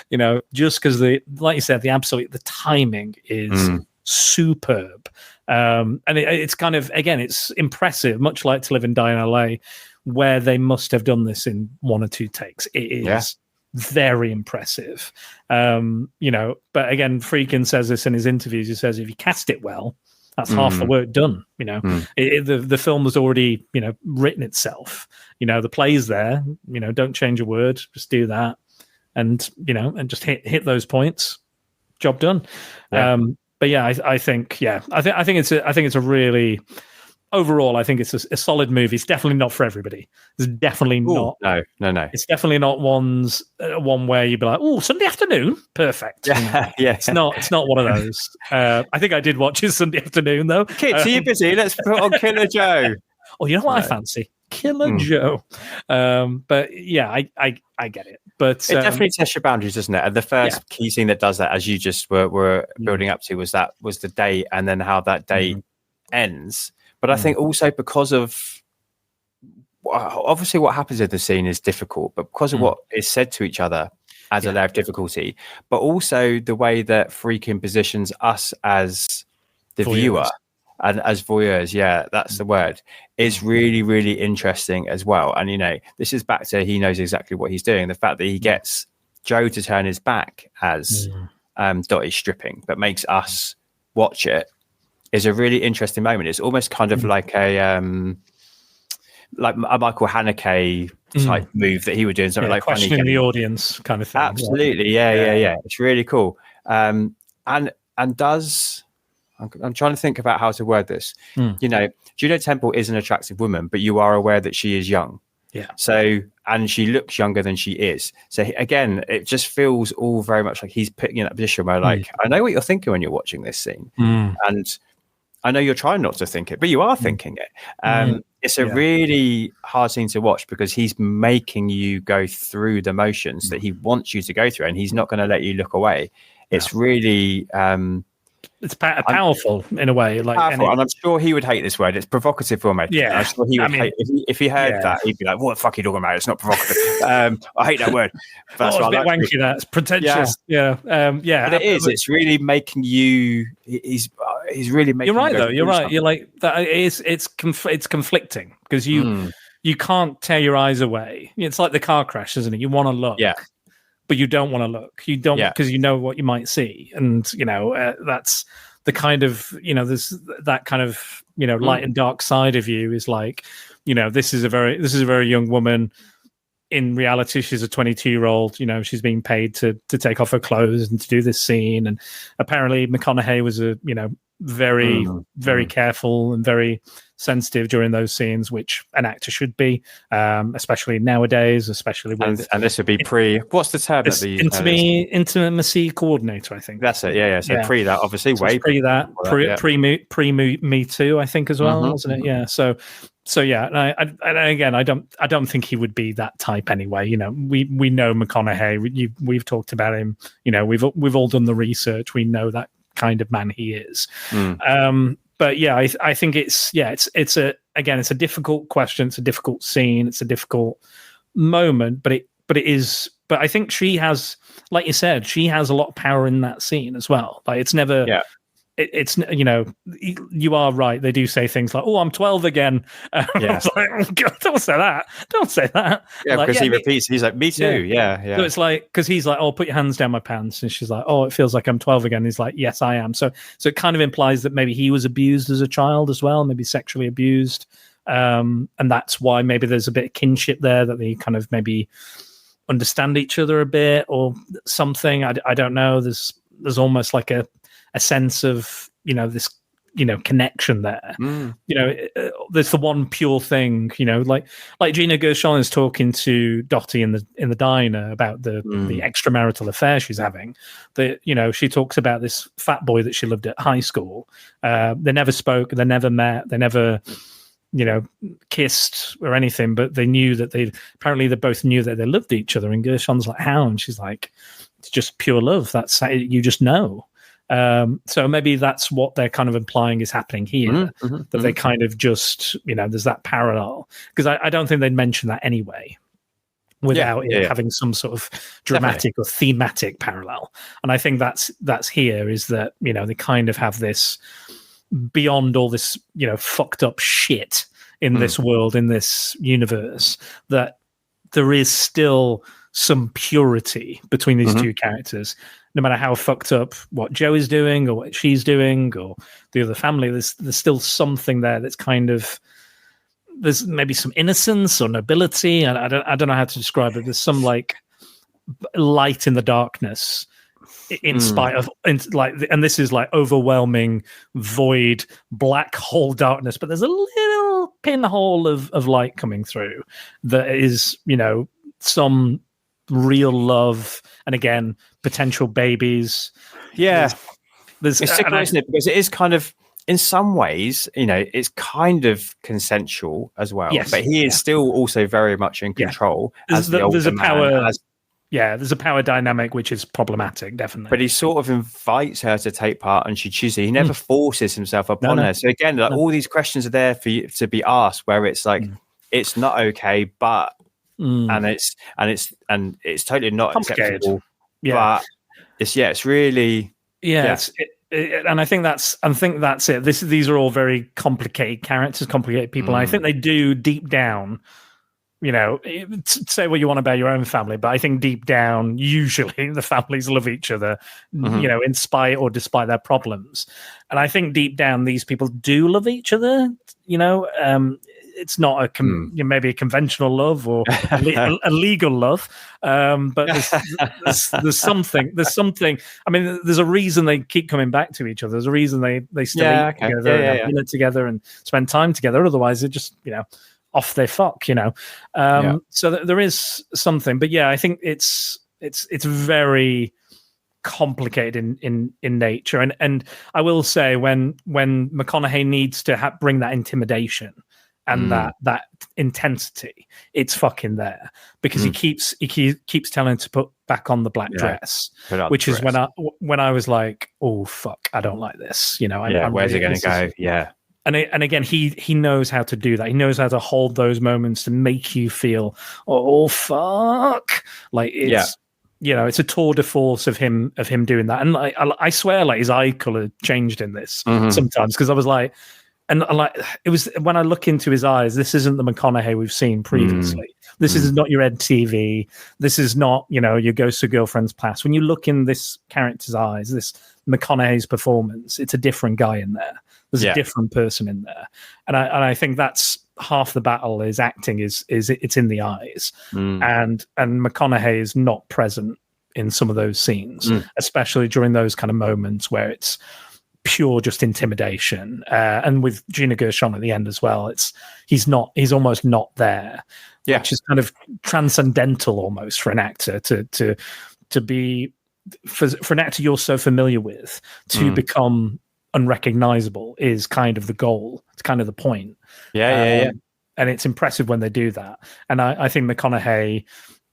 you know, just because like you said, the timing is superb. And it's kind of, again, it's impressive, much like To Live and Die in LA, where they must have done this in 1 or 2 takes. It is very impressive. You know, but again, Friedkin says this in his interviews. He says, if you cast it well, that's half the work done. You know, the film has already, you know, written itself. You know, the play's there. You know, don't change a word. Just do that, and you know, and just hit those points. Job done. Yeah. But yeah, I think it's a really, overall, I think it's a solid movie. It's definitely not for everybody. It's definitely not. No. It's definitely not one where you'd be like, "Oh, Sunday afternoon, perfect." Yeah. It's not one of those. I think I did watch it Sunday afternoon though. Kids, are you busy? Let's put on Killer Joe. Oh, you know what I fancy? Killer Joe. But yeah, I get it. But it definitely tests your boundaries, doesn't it? And the first key scene that does that, as you just were building up to, was the date, and then how that date ends. But I think also because of, obviously what happens in the scene is difficult, but because of what is said to each other adds a layer of difficulty, but also the way that Friedkin positions us as the viewer and as voyeurs, that's the word, is really, really interesting as well. And, you know, this is back to, he knows exactly what he's doing. The fact that he gets Joe to turn his back as Dottie's stripping, but makes us watch it, is a really interesting moment. It's almost kind of like a Michael Haneke type move that he would do in something like questioning the audience kind of thing. Absolutely, yeah. It's really cool. And does, I'm trying to think about how to word this. You know, Juno Temple is an attractive woman, but you are aware that she is young. Yeah. So, and she looks younger than she is. So again, it just feels all very much like he's putting in that position where, like, I know what you're thinking when you're watching this scene, and I know you're trying not to think it, but you are thinking it. It's a really hard scene to watch because he's making you go through the motions that he wants you to go through, and he's not going to let you look away. It's really it's powerful in a way, like powerful, and I'm sure he would hate this word. It's provocative filmmaking. Yeah, I'm sure he would hate if he heard that. He'd be like, "What the fuck are you talking about? It's not provocative." I hate that word. That's it's a bit wanky. That's pretentious. Yeah. But it is. It's really making you. He's really making. You're right, though. You're right. Something. You're like that. It's conflicting because you can't tear your eyes away. It's like the car crash, isn't it? You want to look. Yeah. But you don't want to look. You don't because you know what you might see, and you know that's the kind of, you know, there's that kind of, you know, light and dark side of you is like, you know, this is a very young woman. In reality, she's a 22-year-old. You know, she's being paid to take off her clothes and to do this scene. And apparently, McConaughey was very careful and very sensitive during those scenes, which an actor should be, especially nowadays, especially with and this would be what's the term that the intimacy coordinator, I think. That's it. Yeah. So pre that, obviously, so way pre that, pre Me Too, I think, as well, wasn't it? Yeah. So yeah, and again, I don't think he would be that type anyway. You know, we know McConaughey. We've talked about him. You know, we've all done the research. We know that kind of man he is. But yeah, I think it's a difficult question. It's a difficult scene. It's a difficult moment. But I think she has, like you said, she has a lot of power in that scene as well. Like it's never. Yeah. It's, you know, you are right. They do say things like, "Oh, I'm 12 again." I was like, "Oh God, don't say that! Don't say that!" Yeah, because he repeats. He's like, "Me too." Yeah. So it's like, because he's like, "Oh, put your hands down my pants," and she's like, "Oh, it feels like I'm 12 again." And he's like, "Yes, I am." So it kind of implies that maybe he was abused as a child as well, maybe sexually abused, and that's why maybe there's a bit of kinship there, that they kind of maybe understand each other a bit or something. I don't know. There's almost like a sense of, you know, this connection there. There's the one pure thing, like Gina Gershon is talking to Dottie in the diner about the extramarital affair she's having. She talks about this fat boy that she loved at high school. They never spoke, they never met, they never kissed or anything, but they knew that they both knew that they loved each other. And Gershon's like, how? And she's like, it's just pure love. That's you just know. So maybe that's what they're kind of implying is happening here, that they kind of just, there's that parallel. Because I don't think they'd mention that anyway without it having some sort of dramatic or thematic parallel. And I think that's here is that, they kind of have this beyond all this, fucked up shit in this world, in this universe, that there is still some purity between these two characters. No matter how fucked up what Joe is doing or what she's doing or the other family, there's still something there that's kind of, there's maybe some innocence or nobility. I don't know how to describe it. There's some like light in the darkness in spite of, and this is like overwhelming void, black hole darkness, but there's a little pinhole of light coming through that is, some real love, and again, potential babies. There's it's sick, isn't it? Because it is kind of, in some ways, it's kind of consensual as well. Yes. But he is still also very much in control. There's a power. There's a power dynamic which is problematic, definitely. But he sort of invites her to take part, and she chooses. He never forces himself upon her. So again, all these questions are there for you to be asked, where it's like it's not okay, but and it's totally not acceptable. But it's really and I think that's it. These are all very complicated characters, complicated people. And I think they do deep down, say what you want about your own family, but I think deep down, usually the families love each other, in spite or despite their problems. And I think deep down, these people do love each other. It's not maybe a conventional love or a legal love, but there's something. I mean, there's a reason they keep coming back to each other. There's a reason they still eat together and have dinner together and spend time together. Otherwise, they're just off their fuck. So there is something. But I think it's very complicated in nature. And I will say when McConaughey needs to bring that intimidation and that intensity, it's fucking there, because he keeps telling her to put back on the black dress, which is when I was like, oh fuck, I don't like this. Where's it going to go? And again, he knows how to do that. He knows how to hold those moments to make you feel, oh fuck, like it's it's a tour de force of him doing that. And I swear, like his eye color changed in this sometimes, because I was like. And it was when I look into his eyes, this isn't the McConaughey we've seen previously. This is not your Ed TV. This is not, your Ghost of Girlfriend's Past. When you look in this character's eyes, this McConaughey's performance, it's a different guy in there. There's a different person in there. And I think that's half the battle is acting is it's in the eyes. And McConaughey is not present in some of those scenes, especially during those kind of moments where it's pure just intimidation, and with Gina Gershon at the end as well, he's almost not there, which is kind of transcendental almost for an actor to be for an actor you're so familiar with to become unrecognizable is kind of the goal. It's kind of the point. And it's impressive when they do that. And I think McConaughey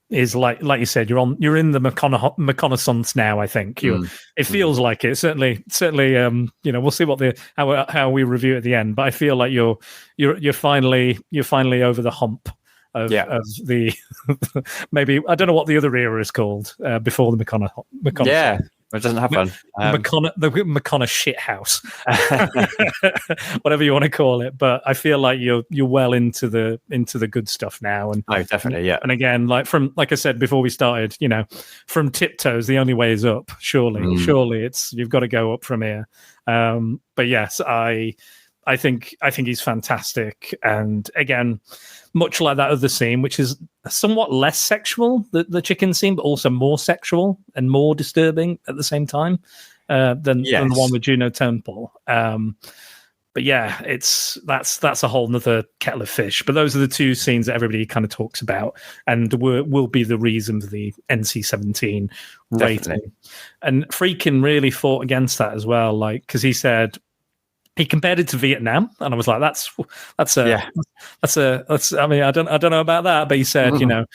is like you said, you're in the reconnaissance now. I think it feels like it. Certainly. We'll see what how we review at the end. But I feel like you're finally over the hump of the maybe I don't know what the other era is called before the McConaughey. Yeah. It doesn't happen. The McConaughey shit house, whatever you want to call it. But I feel like you're well into the good stuff now. And definitely, yeah. And again, like I said before we started, from tiptoes, the only way is up. Surely, you've got to go up from here. But yes, I think he's fantastic. And again, much like that other scene, which is somewhat less sexual, the chicken scene, but also more sexual and more disturbing at the same time. than the one with Juno Temple. But yeah, that's a whole nother kettle of fish. But those are the two scenes that everybody kind of talks about, and will be the reason for the NC-17 rating. Definitely. And Friedkin really fought against that as well, like because he said he compared it to Vietnam, and I was like, that's. I mean, I don't know about that, but he said, you know,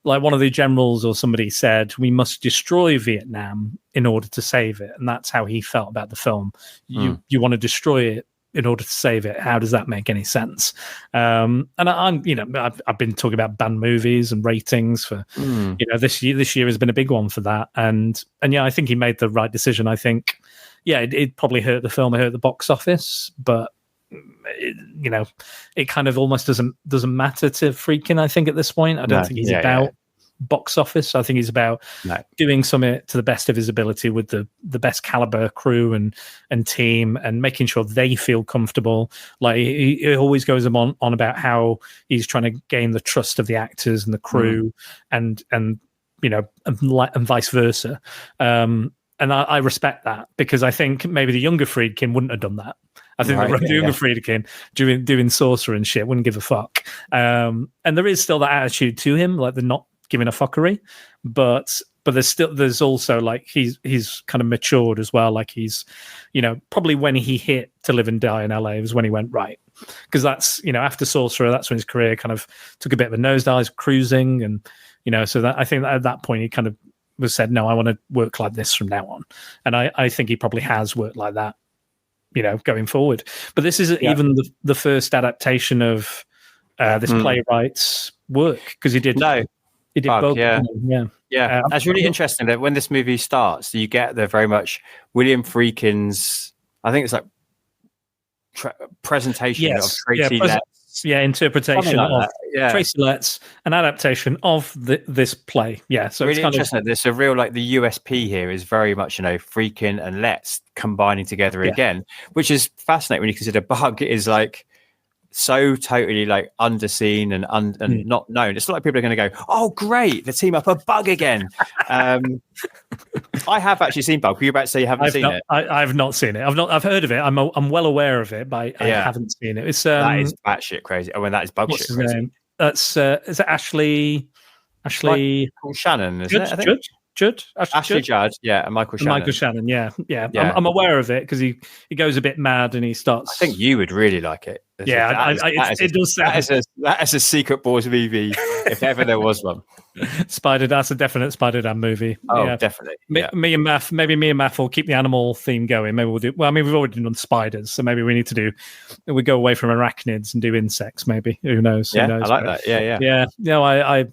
like one of the generals or somebody said, we must destroy Vietnam in order to save it, and that's how he felt about the film. You want to destroy it in order to save it. How does that make any sense? And I'm, you know, I've been talking about banned movies and ratings for, you know, this year has been a big one for that. And yeah, I think he made the right decision. I think, yeah, it probably hurt the film, it hurt the box office, but you know, it kind of almost doesn't matter to Friedkin. I think at this point, I don't think he's about box office. I think he's about doing something to the best of his ability with the best caliber crew and team, and making sure they feel comfortable. Like he always goes on about how he's trying to gain the trust of the actors and the crew, and you know, and vice versa. And I respect that, because I think maybe the younger Friedkin wouldn't have done that. I think the younger Friedkin doing Sorcerer and shit wouldn't give a fuck. And there is still that attitude to him, like they're not giving a fuckery, but there's also like he's kind of matured as well. Like he's, you know, probably when he hit To Live and Die in LA was when he went right, because that's, you know, after Sorcerer, that's when his career kind of took a bit of a nosedive, cruising, and you know, so that I think that at that point he kind of was said, no, I want to work like this from now on, and I think he probably has worked like that, you know, going forward. But this isn't even the first adaptation of this playwright's work, because he did both. Yeah. That's really interesting that when this movie starts, you get the very much William Friedkin's, I think it's like presentation of Tracy Letts. Interpretation of Tracy Letts, an adaptation of this play. Yeah, so really it's kind interesting. There's a real, like, the USP here is very much, you know, Friedkin and Letts combining together again, which is fascinating when you consider Bug is like so totally like underseen and not known. It's not like people are going to go, oh great, the team up a Bug again. I have actually seen Bug. Were you about to say you haven't seen it? I've not seen it. I've heard of it. I'm well aware of it, but I haven't seen it. It's that is batshit crazy. Oh, and that is Bug shit crazy. Name? That's is it Ashley Michael Shannon, isn't it? I think? Ashley Judd, and Michael Shannon. Yeah. I'm aware of it because he goes a bit mad and he starts. I think you would really like it. It does sound. That is a secret boys movie, if ever there was one. That's a definite Spider-Man movie. Oh, definitely. Me and Math will keep the animal theme going. Maybe we'll do. Well, I mean, we've already done spiders, so maybe we need to do. We go away from arachnids and do insects. Maybe who knows? Yeah, I like that. Yeah. No, I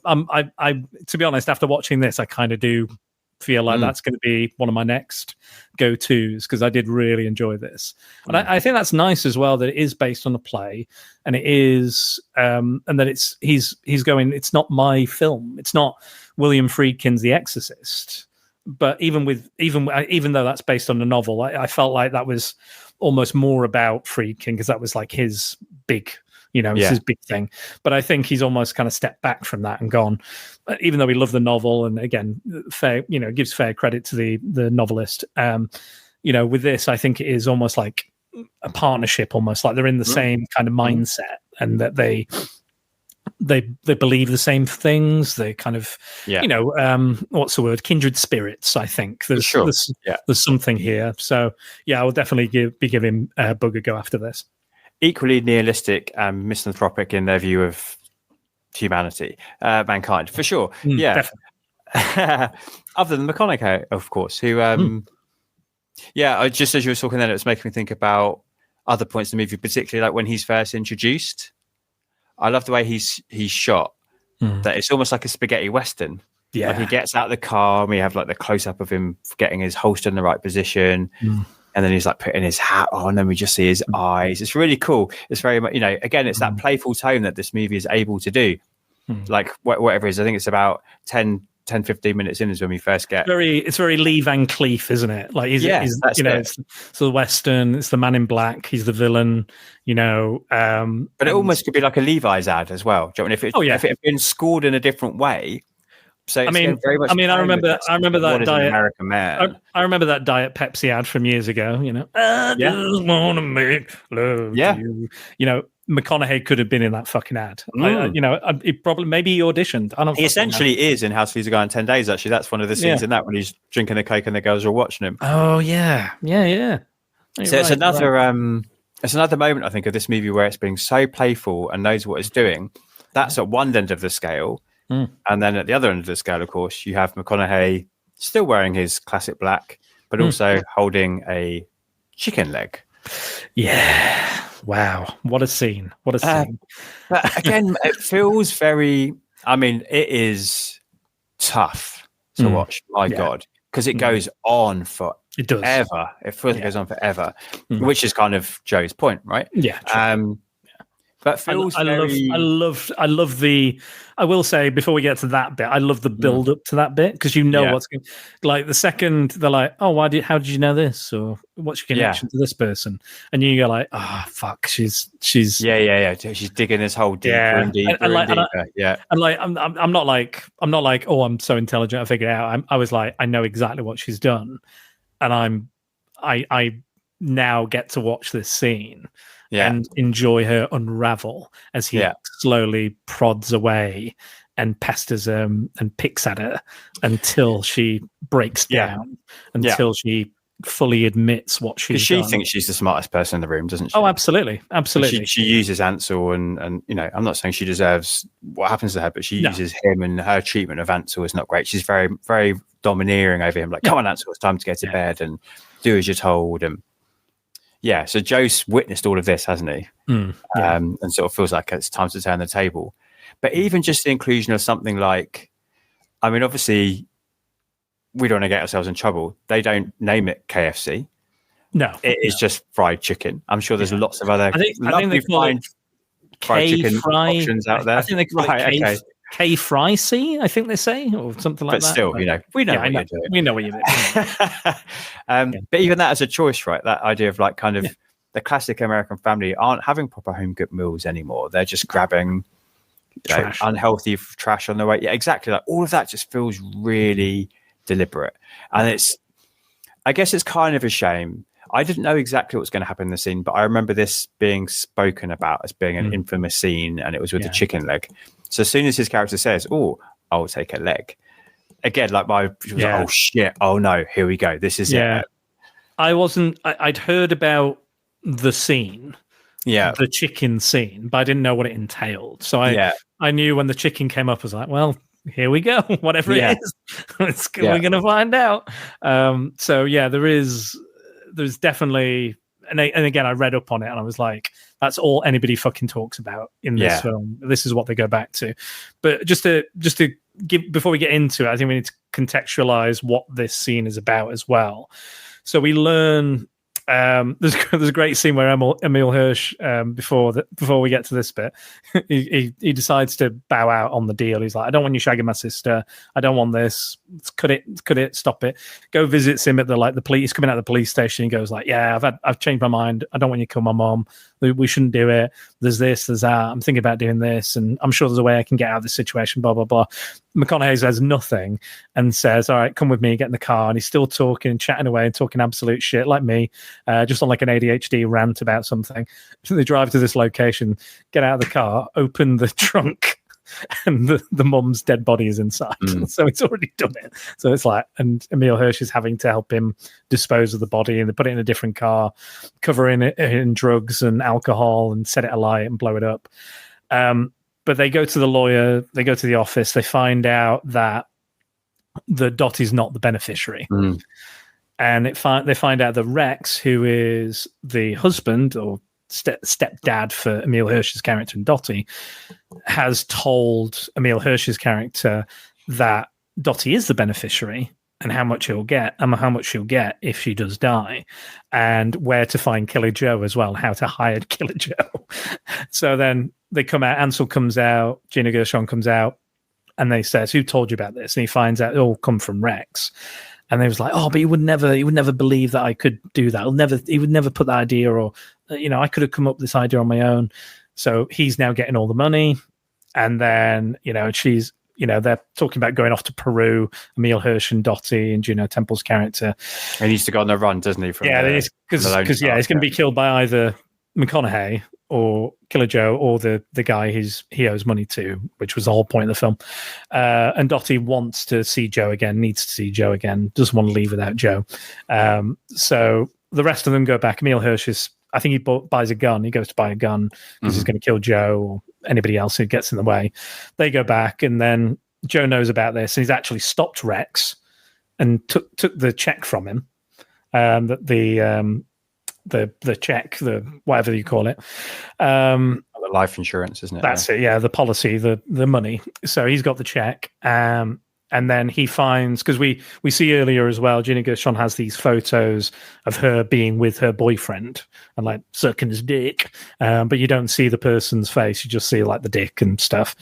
to be honest, after watching this, I kind of do feel like that's going to be one of my next go-tos, because I did really enjoy this. And I think that's nice as well, that it is based on a play, and it is and that he's going, it's not my film, it's not William Friedkin's The Exorcist, but even though that's based on a novel, I felt like that was almost more about Friedkin, because that was like his big, you know, it's his big thing. But I think he's almost kind of stepped back from that and gone, even though we love the novel, and again, gives fair credit to the novelist. You know, with this, I think it is almost like a partnership, almost like they're in the same kind of mindset, and that they believe the same things. They kind of, you know, what's the word? Kindred spirits. I think there's something here. So I will definitely be giving Bug a go after this. Equally nihilistic and misanthropic in their view of humanity, mankind, for sure. Other than McConaughey, of course, who, just as you were talking then, it was making me think about other points in the movie, particularly like when he's first introduced. I love the way he's shot, that it's almost like a spaghetti western. Yeah. Like he gets out of the car and we have like the close up of him getting his holster in the right position. And then he's like putting his hat on, and we just see his eyes. It's really cool. It's very much, you know, again, it's that playful tone that this movie is able to do. Like whatever it is, I think it's about 10, 15 minutes in is when we first get. It's very Lee Van Cleef, isn't it? Like, he's you know, it's the Western, it's the man in black, he's the villain, you know. But it almost could be like a Levi's ad as well. Do you know what I mean? If it had been scored in a different way, So I mean, very much I remember that diet. American man. I remember that Diet Pepsi ad from years ago. I just want to make love to you. McConaughey could have been in that fucking ad. He probably maybe he auditioned. I don't. He essentially is in House Fees Are Going 10 Days. Actually, that's one of the scenes in that when he's drinking the Coke and the girls are watching him. Oh yeah. So it's another it's another moment I think of this movie where it's being so playful and knows what it's doing. That's at one end of the scale, and then at the other end of the scale, of course, you have McConaughey still wearing his classic black, but also holding a chicken leg. Yeah. Wow. What a scene. But again, it feels very, it is tough to watch. My God. Because it goes on forever. It does. It feels like it goes on forever, which is kind of Joe's point, right? Yeah. True. But feels I love the. I will say before we get to that bit, I love the build up to that bit because what's going. Like the second they're like, oh, how did you know this, or what's your connection to this person, and you go like, oh fuck, she's she's digging this hole deeper and deeper and deeper. And like I'm not like oh, I'm so intelligent I figured it out. I was like, I know exactly what she's done, and I now get to watch this scene. And enjoy her unravel as he slowly prods away and pesters and picks at her until she breaks down, until she fully admits what she's done. She thinks she's the smartest person in the room, doesn't she? Oh, absolutely. She uses Ansel and I'm not saying she deserves what happens to her, but she uses him, and her treatment of Ansel is not great. She's very, very domineering over him. Like, come on, Ansel, it's time to get to bed and do as you're told. And so Joe's witnessed all of this, hasn't he? And sort of feels like it's time to turn the table. But even just the inclusion of something like, obviously, we don't want to get ourselves in trouble. They don't name it KFC. No. It is just fried chicken. I'm sure there's lots of other lovely fried chicken options out there. I think they call it K-Fry-C, I think they say, or something like that. But still, we know what you're doing. We know what you're doing. But even that as a choice, right? That idea of like kind of the classic American family aren't having proper home cooked meals anymore. They're just grabbing unhealthy trash on the way. Yeah, exactly. Like all of that just feels really deliberate. And I guess it's kind of a shame. I didn't know exactly what was going to happen in the scene, but I remember this being spoken about as being an infamous scene, and it was with the chicken leg. So as soon as his character says, "Oh, I'll take a leg," again, like like, "Oh shit! Oh no! Here we go. This is it." I'd heard about the scene, the chicken scene, but I didn't know what it entailed. So I knew when the chicken came up, I was like, "Well, here we go. Whatever it is, we're going to find out." There's definitely. And again, I read up on it and I was like, that's all anybody fucking talks about in this film. This is what they go back to. But just to give, before we get into it, I think we need to contextualize what this scene is about as well. So we learn there's a great scene where Emil Hirsch, before we get to this bit, he decides to bow out on the deal. He's like, I don't want you shagging my sister. I don't want this. Cut it, stop it. Go visits him at the police. He's coming out of the police station. He goes like, yeah, I've changed my mind. I don't want you to kill my mom. We shouldn't do it. There's this, there's that. I'm thinking about doing this, and I'm sure there's a way I can get out of this situation. Blah blah blah. McConaughey says nothing and says, all right, come with me, get in the car. And he's still talking and chatting away and talking absolute shit like me, just on like an ADHD rant about something. So they drive to this location, get out of the car, open the trunk, and the mum's dead body is inside. So it's already done it. So it's like, and Emil Hirsch is having to help him dispose of the body, and they put it in a different car, covering it in drugs and alcohol, and set it alight and blow it up. But they go to the lawyer, they go to the office, they find out that the Dot is not the beneficiary. And they find out that Rex, who is the husband or stepdad for Emil Hirsch's character and Dottie, has told Emil Hirsch's character that Dottie is the beneficiary and how much he'll get, and how much she'll get if she does die, and where to find Killer Joe as well, how to hire Killer Joe. So then they come out, Ansel comes out, Gina Gershon comes out, and they says, who told you about this? And he finds out it all come from Rex. And they was like, oh, but he would never believe that I could do that. He would never put that idea, or, I could have come up with this idea on my own. So he's now getting all the money. And then, she's they're talking about going off to Peru. Emile Hirsch and Dottie and Juno Temple's character. He needs to go on the run, doesn't he? Because he's going to be killed by either McConaughey or Killer Joe or the guy he owes money to, which was the whole point of the film. And Dottie wants to see Joe again, needs to see Joe again, doesn't want to leave without Joe. So the rest of them go back. Emile Hirsch I think he buys a gun. He goes to buy a gun because he's going to kill Joe or anybody else who gets in the way. They go back, and then Joe knows about this, and he's actually stopped Rex and took the check from him. The check, the whatever you call it, the life insurance, isn't it? That's it. Yeah, the policy, the money. So he's got the check. And then he finds, because we see earlier as well, Gina Gershon has these photos of her being with her boyfriend and like sucking his dick, but you don't see the person's face. You just see like the dick and stuff.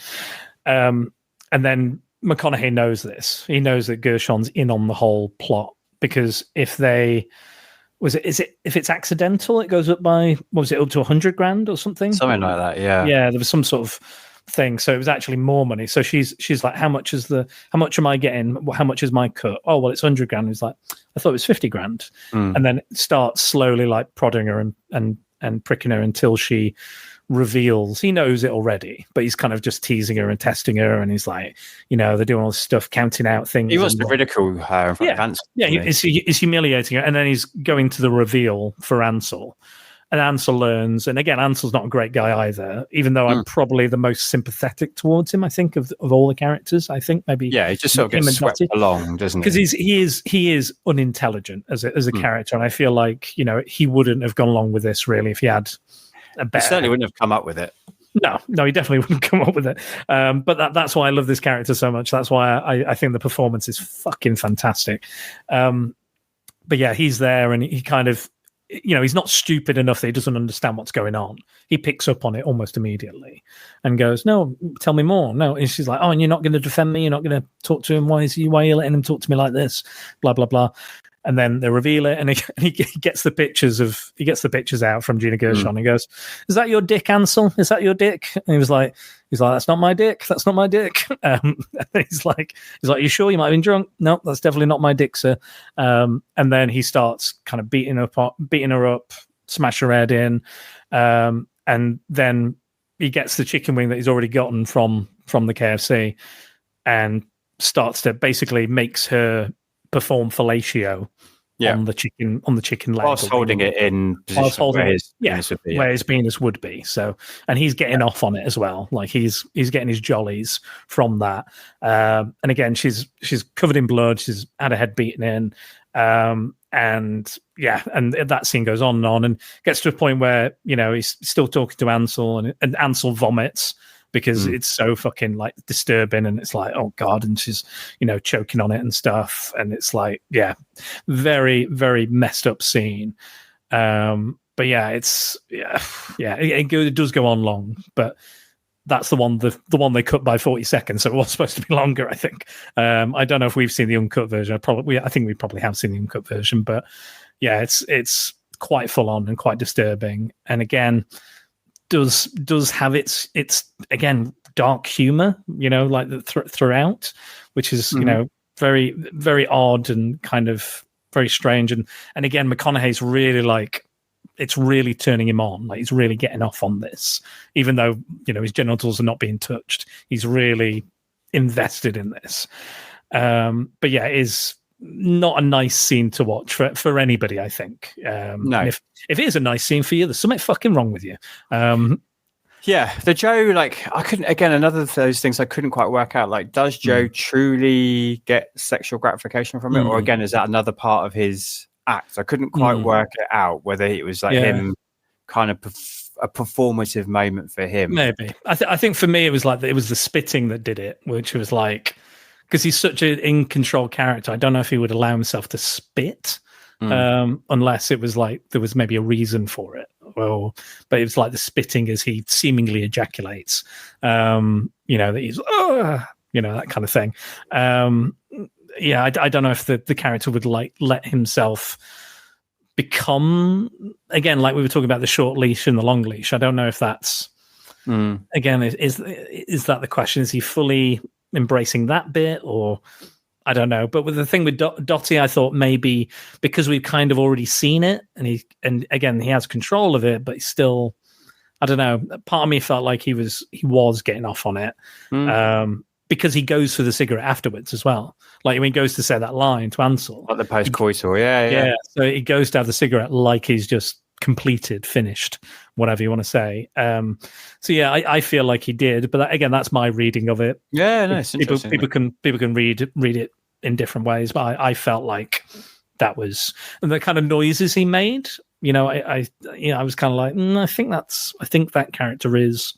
And then McConaughey knows this. He knows that Gershon's in on the whole plot, because if it's accidental, it goes up by, what was it, up to $100,000 or something? Something like that, yeah. Yeah, there was some sort of thing, so it was actually more money. So she's like, how much am I getting? How much is my cut? Oh well, it's $100,000. He's like, I thought it was $50,000. And then it starts slowly like prodding her and pricking her until she reveals. He knows it already, but he's kind of just teasing her and testing her, and he's like, they're doing all this stuff, counting out things. He wants to ridicule her in front of Ansel. Yeah, he's humiliating her, and then he's going to the reveal for Ansel. And Ansel learns, and again, Ansel's not a great guy either, even though I'm probably the most sympathetic towards him, I think, of all the characters. I think maybe... Yeah, he just sort of gets swept along, doesn't he? Because he is unintelligent as a character, and I feel like, he wouldn't have gone along with this, really, if he had a better... He certainly wouldn't have come up with it. No, he definitely wouldn't come up with it. But that's why I love this character so much. That's why I think the performance is fucking fantastic. But yeah, he's there, and he kind of... he's not stupid enough that he doesn't understand what's going on. He picks up on it almost immediately and goes, no, tell me more. No. And she's like, oh, and you're not going to defend me? You're not going to talk to him? Why are you letting him talk to me like this? Blah, blah, blah. And then they reveal it, and he gets the pictures out from Gina Gershon and goes, is that your dick, Ansel? Is that your dick? And he was like, that's not my dick. That's not my dick. And he's like, you sure? You might have been drunk. No, that's definitely not my dick, sir. And then he starts kind of beating her up, smash her head in. And then he gets the chicken wing that he's already gotten from the KFC and starts to basically makes her perform fellatio on the chicken leg, whilst holding it in position where his penis would be. So, and he's getting off on it as well. Like he's getting his jollies from that. And again, she's covered in blood. She's had her head beaten in. And that scene goes on and gets to a point where he's still talking to Ansel, and Ansel vomits because it's so fucking like disturbing, and it's like, oh God, and she's choking on it and stuff, and it's like, yeah, very, very messed up scene. But yeah, it does go on long, but that's the one they cut by 40 seconds, so it was supposed to be longer, I think. I don't know if we've seen the uncut version. I think we probably have seen the uncut version, but yeah, it's quite full on and quite disturbing, and again does have its again dark humor, like throughout, which is very, very odd and kind of very strange, and again McConaughey's really like, it's really turning him on, like he's really getting off on this, even though his genitals are not being touched. He's really invested in this. But yeah, it is not a nice scene to watch for anybody, I think. No. If it is a nice scene for you, there's something fucking wrong with you. Yeah, the Joe, like, I couldn't, again, another of those things I couldn't quite work out. Like, does Joe truly get sexual gratification from it? Or again, is that another part of his act? I couldn't quite work it out, whether it was like him kind of a performative moment for him. Maybe. I think for me, it was like, it was the spitting that did it, which was like, because he's such an in-control character, I don't know if he would allow himself to spit, unless it was like there was maybe a reason for it. Well, but it was like the spitting as he seemingly ejaculates, that he's, that kind of thing. I don't know if the character would like let himself become, again, like we were talking about the short leash and the long leash. I don't know if that's, again, is that the question? Is he fully embracing that bit, or I don't know. But with the thing with Dottie, I thought maybe because we've kind of already seen it, and again he has control of it, but he's still, I don't know. Part of me felt like he was getting off on it. Because he goes for the cigarette afterwards as well. Like when he goes to say that line to Ansel. Like the post-coital, yeah. So he goes to have the cigarette like he's just completed, finished, whatever you want to say. So yeah, I feel like he did, but again, that's my reading of it. Yeah, no, it's interesting. People can read it in different ways, but I felt like that was, and the kind of noises he made. I was kind of like, I think that character is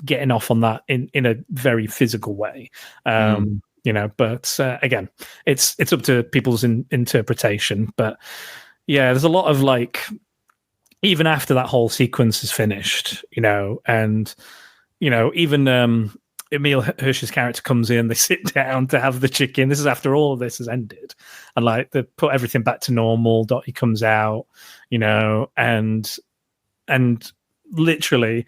getting off on that in a very physical way. But again, it's up to people's interpretation. But yeah, there's a lot of like, even after that whole sequence is finished, and even Emil Hirsch's character comes in, they sit down to have the chicken. This is after all of this has ended, and like they put everything back to normal. Dottie comes out, and literally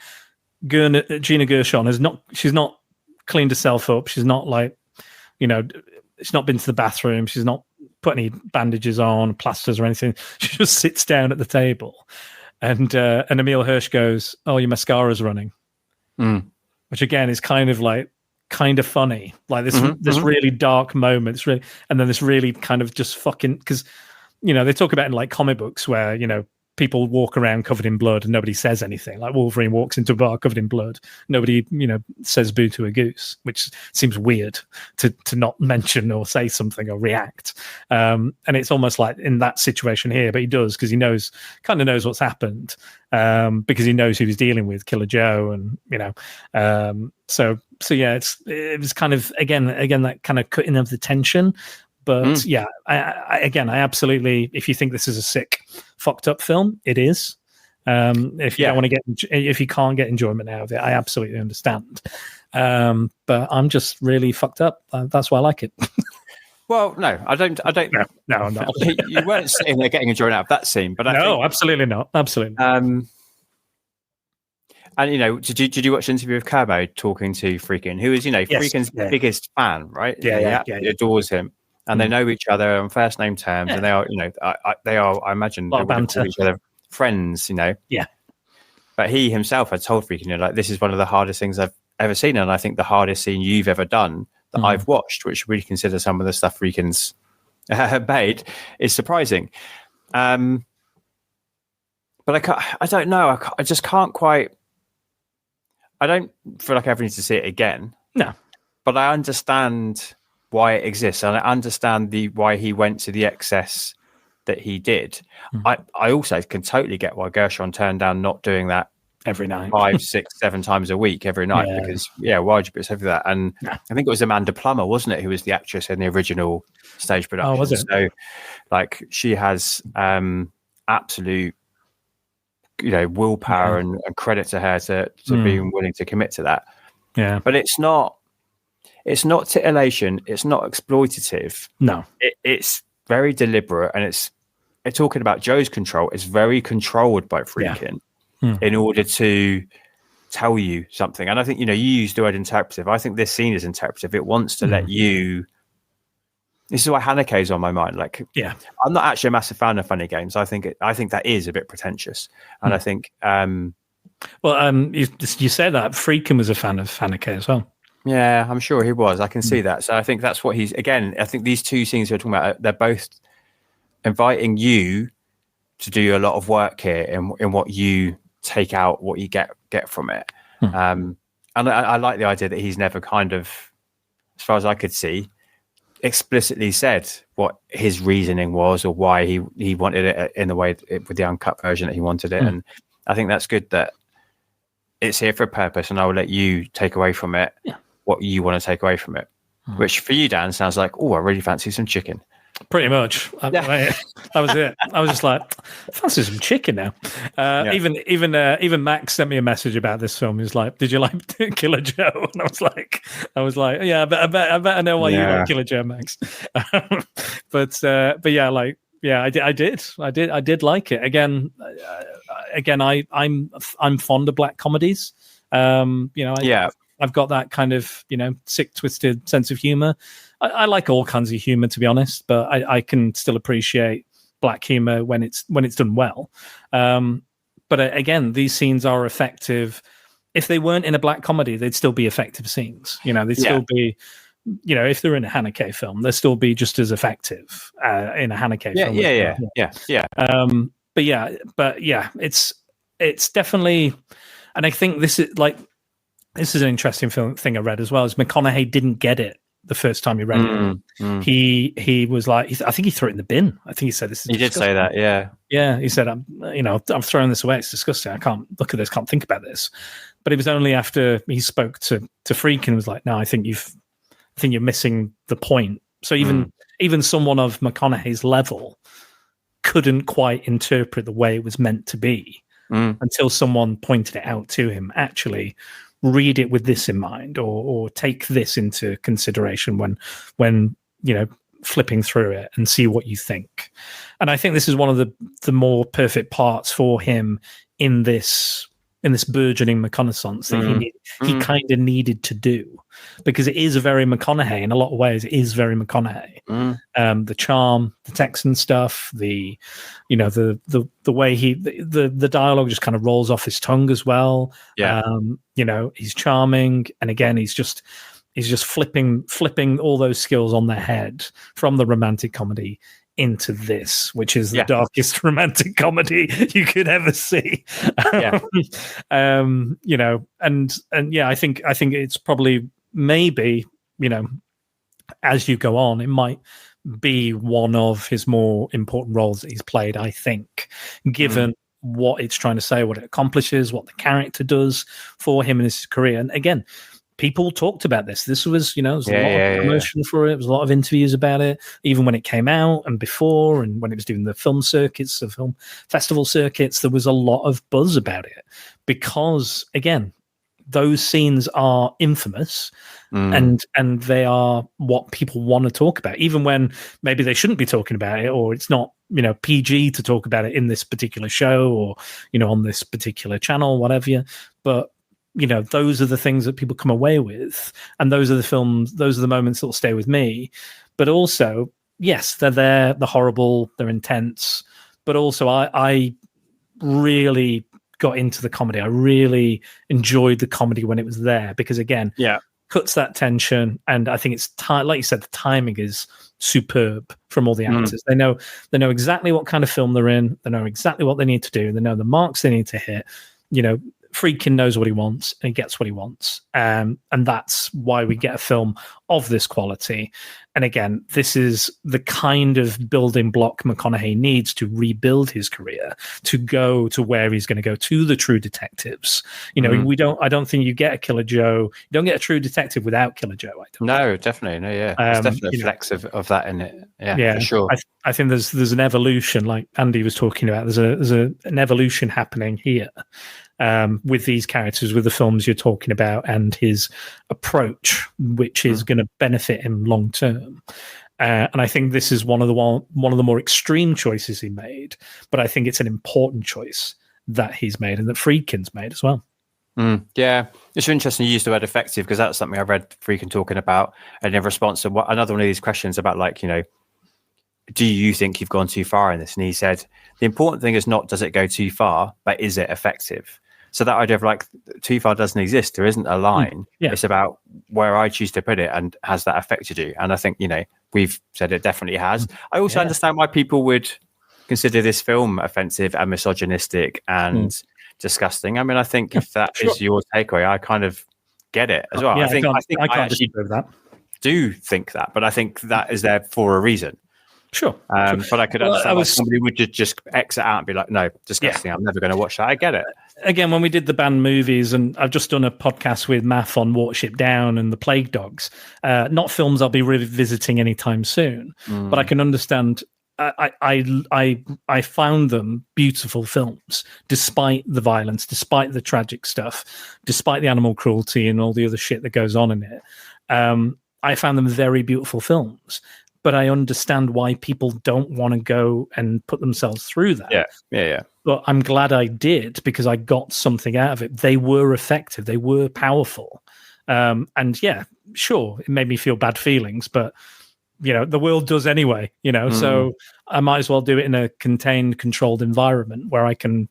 Gina Gershon she's not cleaned herself up. She's not like, she's not been to the bathroom. She's not put any bandages on, plasters or anything. She just sits down at the table, and Emil Hirsch goes, "Oh, your mascara's running," which again is kind of funny. Like this really dark moment, and then this really kind of just fucking, because they talk about in like comic books where people walk around covered in blood and nobody says anything. Like Wolverine walks into a bar covered in blood. Nobody, says boo to a goose, which seems weird to not mention or say something or react. And it's almost like in that situation here, but he does, because he kind of knows what's happened, because he knows who he's dealing with, Killer Joe. And, so yeah, it was kind of, again, that kind of cutting of the tension. But yeah, I absolutely. If you think this is a sick, fucked up film, it is. If you don't want to if you can't get enjoyment out of it, I absolutely understand. But I'm just really fucked up. That's why I like it. Well, no, I don't. No, I'm not. You weren't sitting there getting enjoyment out of that scene, but absolutely not. Absolutely. And did you watch the interview with Kerbo talking to Friedkin, who is Friedkin's biggest fan, right? Yeah. He adores him. And they know each other on first name terms, and they are, I imagine, they would call each other friends, Yeah. But he himself had told Friedkin, like, this is one of the hardest things I've ever seen, and I think the hardest scene you've ever done that I've watched, which we consider some of the stuff Friedkin's made, is surprising. But I don't know. I just can't quite. I don't feel like I ever need to see it again. No. But I understand why it exists, and I understand why he went to the excess that he did. I also can totally get why Gershon turned down not doing that every night, 5, 6, 7 times a week every night, because why would you put yourself through that? And I think it was Amanda Plummer, wasn't it, who was the actress in the original stage production? Oh, was it? So like she has absolute willpower and credit to her to being willing to commit to that. Yeah, but it's not titillation. It's not exploitative. No, it's very deliberate, and it's talking about Joe's control. It's very controlled by Friedkin in order to tell you something. And I think you used the word interpretive. I think this scene is interpretive. It wants to let you. This is why Haneke is on my mind. Like, I'm not actually a massive fan of funny games. I think that is a bit pretentious, and I think. You said that Friedkin was a fan of Haneke as well. Yeah, I'm sure he was. I can see that. So I think that's what I think these two scenes we're talking about, they're both inviting you to do a lot of work here in what you take out, what you get from it. And I like the idea that he's never kind of, as far as I could see, explicitly said what his reasoning was or why he wanted it in the way with the uncut version that he wanted it. And I think that's good that it's here for a purpose, and I will let you take away from it what you want to take away from it, which for you, Dan, sounds like, I really fancy some chicken. Pretty much. That was it. I was just like, I fancy some chicken now. Even Max sent me a message about this film. He was like, "Did you like Killer Joe?" And I was like, "Yeah, I bet I know why you like Killer Joe, Max." but yeah, I did like it. Again, I'm fond of black comedies. I've got that kind of, sick, twisted sense of humor. I like all kinds of humor, to be honest, but I can still appreciate black humor when it's done well. But again, these scenes are effective. If they weren't in a black comedy, they'd still be effective scenes. They'd still be, if they're in a Haneke film, they'll still be just as effective in a Haneke film. Yeah. It's definitely, and I think this is an interesting thing I read as well. Is McConaughey didn't get it the first time he read it. He was like, I think he threw it in the bin. I think he said this is. He did say that, yeah. Yeah, he said, I'm throwing this away. It's disgusting. I can't look at this. Can't think about this. But it was only after he spoke to Friedkin and was like, no, I think you're missing the point. So even someone of McConaughey's level couldn't quite interpret the way it was meant to be until someone pointed it out to him. Actually, read it with this in mind, or take this into consideration when flipping through it, and see what you think. And I think this is one of the more perfect parts for him in this burgeoning reconnaissance that he kind of needed to do, because it is a very McConaughey in a lot of ways. It is very McConaughey. The charm, the Texan stuff, the way the dialogue just kind of rolls off his tongue as well. Yeah. He's charming, and again, he's just flipping all those skills on their head from the romantic comedy into this, which is the darkest romantic comedy you could ever see. I think it's probably, maybe, as you go on, it might be one of his more important roles that he's played, I think, given what it's trying to say, what it accomplishes, what the character does for him in his career. And again, people talked about this. This was, there was a lot of promotion for it. There was a lot of interviews about it, even when it came out and before, and when it was doing the film circuits, the film festival circuits, there was a lot of buzz about it because, again, those scenes are infamous and they are what people want to talk about, even when maybe they shouldn't be talking about it, or it's not, PG to talk about it in this particular show or, on this particular channel, whatever. But those are the things that people come away with, and those are the moments that will stay with me. But also, yes, they're there, they're horrible, they're intense, but also I really got into the comedy. I really enjoyed the comedy when it was there, because again, cuts that tension, and I think it's like you said, the timing is superb from all the actors. They know exactly what kind of film they're in, they know exactly what they need to do, they know the marks they need to hit. Friedkin knows what he wants, and he gets what he wants. And that's why we get a film of this quality. And again, this is the kind of building block McConaughey needs to rebuild his career, to go to where he's going to go, to the True Detectives. I don't think you get a Killer Joe. You don't get a True Detective without Killer Joe. No, definitely. No, yeah. There's definitely a flex of that in it. Yeah, for sure. I think there's an evolution, like Andy was talking about. There's an evolution happening here. With these characters, with the films you're talking about, and his approach, which is going to benefit him long term. And I think this is one of the more extreme choices he made, but I think it's an important choice that he's made and that Friedkin's made as well. Yeah, it's interesting you used the word effective, because that's something I read Friedkin talking about, and in response to another one of these questions about, like, do you think you've gone too far in this? And he said, the important thing is not does it go too far, but is it effective? So that idea of, like, too far doesn't exist. There isn't a line. It's about where I choose to put it, and has that affected you? And I think, we've said it definitely has. I also understand why people would consider this film offensive and misogynistic and disgusting. I mean, I think if that is your takeaway, I kind of get it as well. I can't disagree with that. Do think that, but I think that is there for a reason. Sure. But I could understand why somebody would just exit out and be like, no, disgusting. I'm never going to watch that. I get it. Again, when we did the banned movies, and I've just done a podcast with Math on Watership Down and The Plague Dogs, not films I'll be revisiting anytime soon, but I can understand. I found them beautiful films, despite the violence, despite the tragic stuff, despite the animal cruelty and all the other shit that goes on in it. I found them very beautiful films. But I understand why people don't want to go and put themselves through that. Yeah. But I'm glad I did, because I got something out of it. They were effective. They were powerful. And yeah, sure, it made me feel bad feelings, but the world does anyway, so I might as well do it in a contained, controlled environment where I can,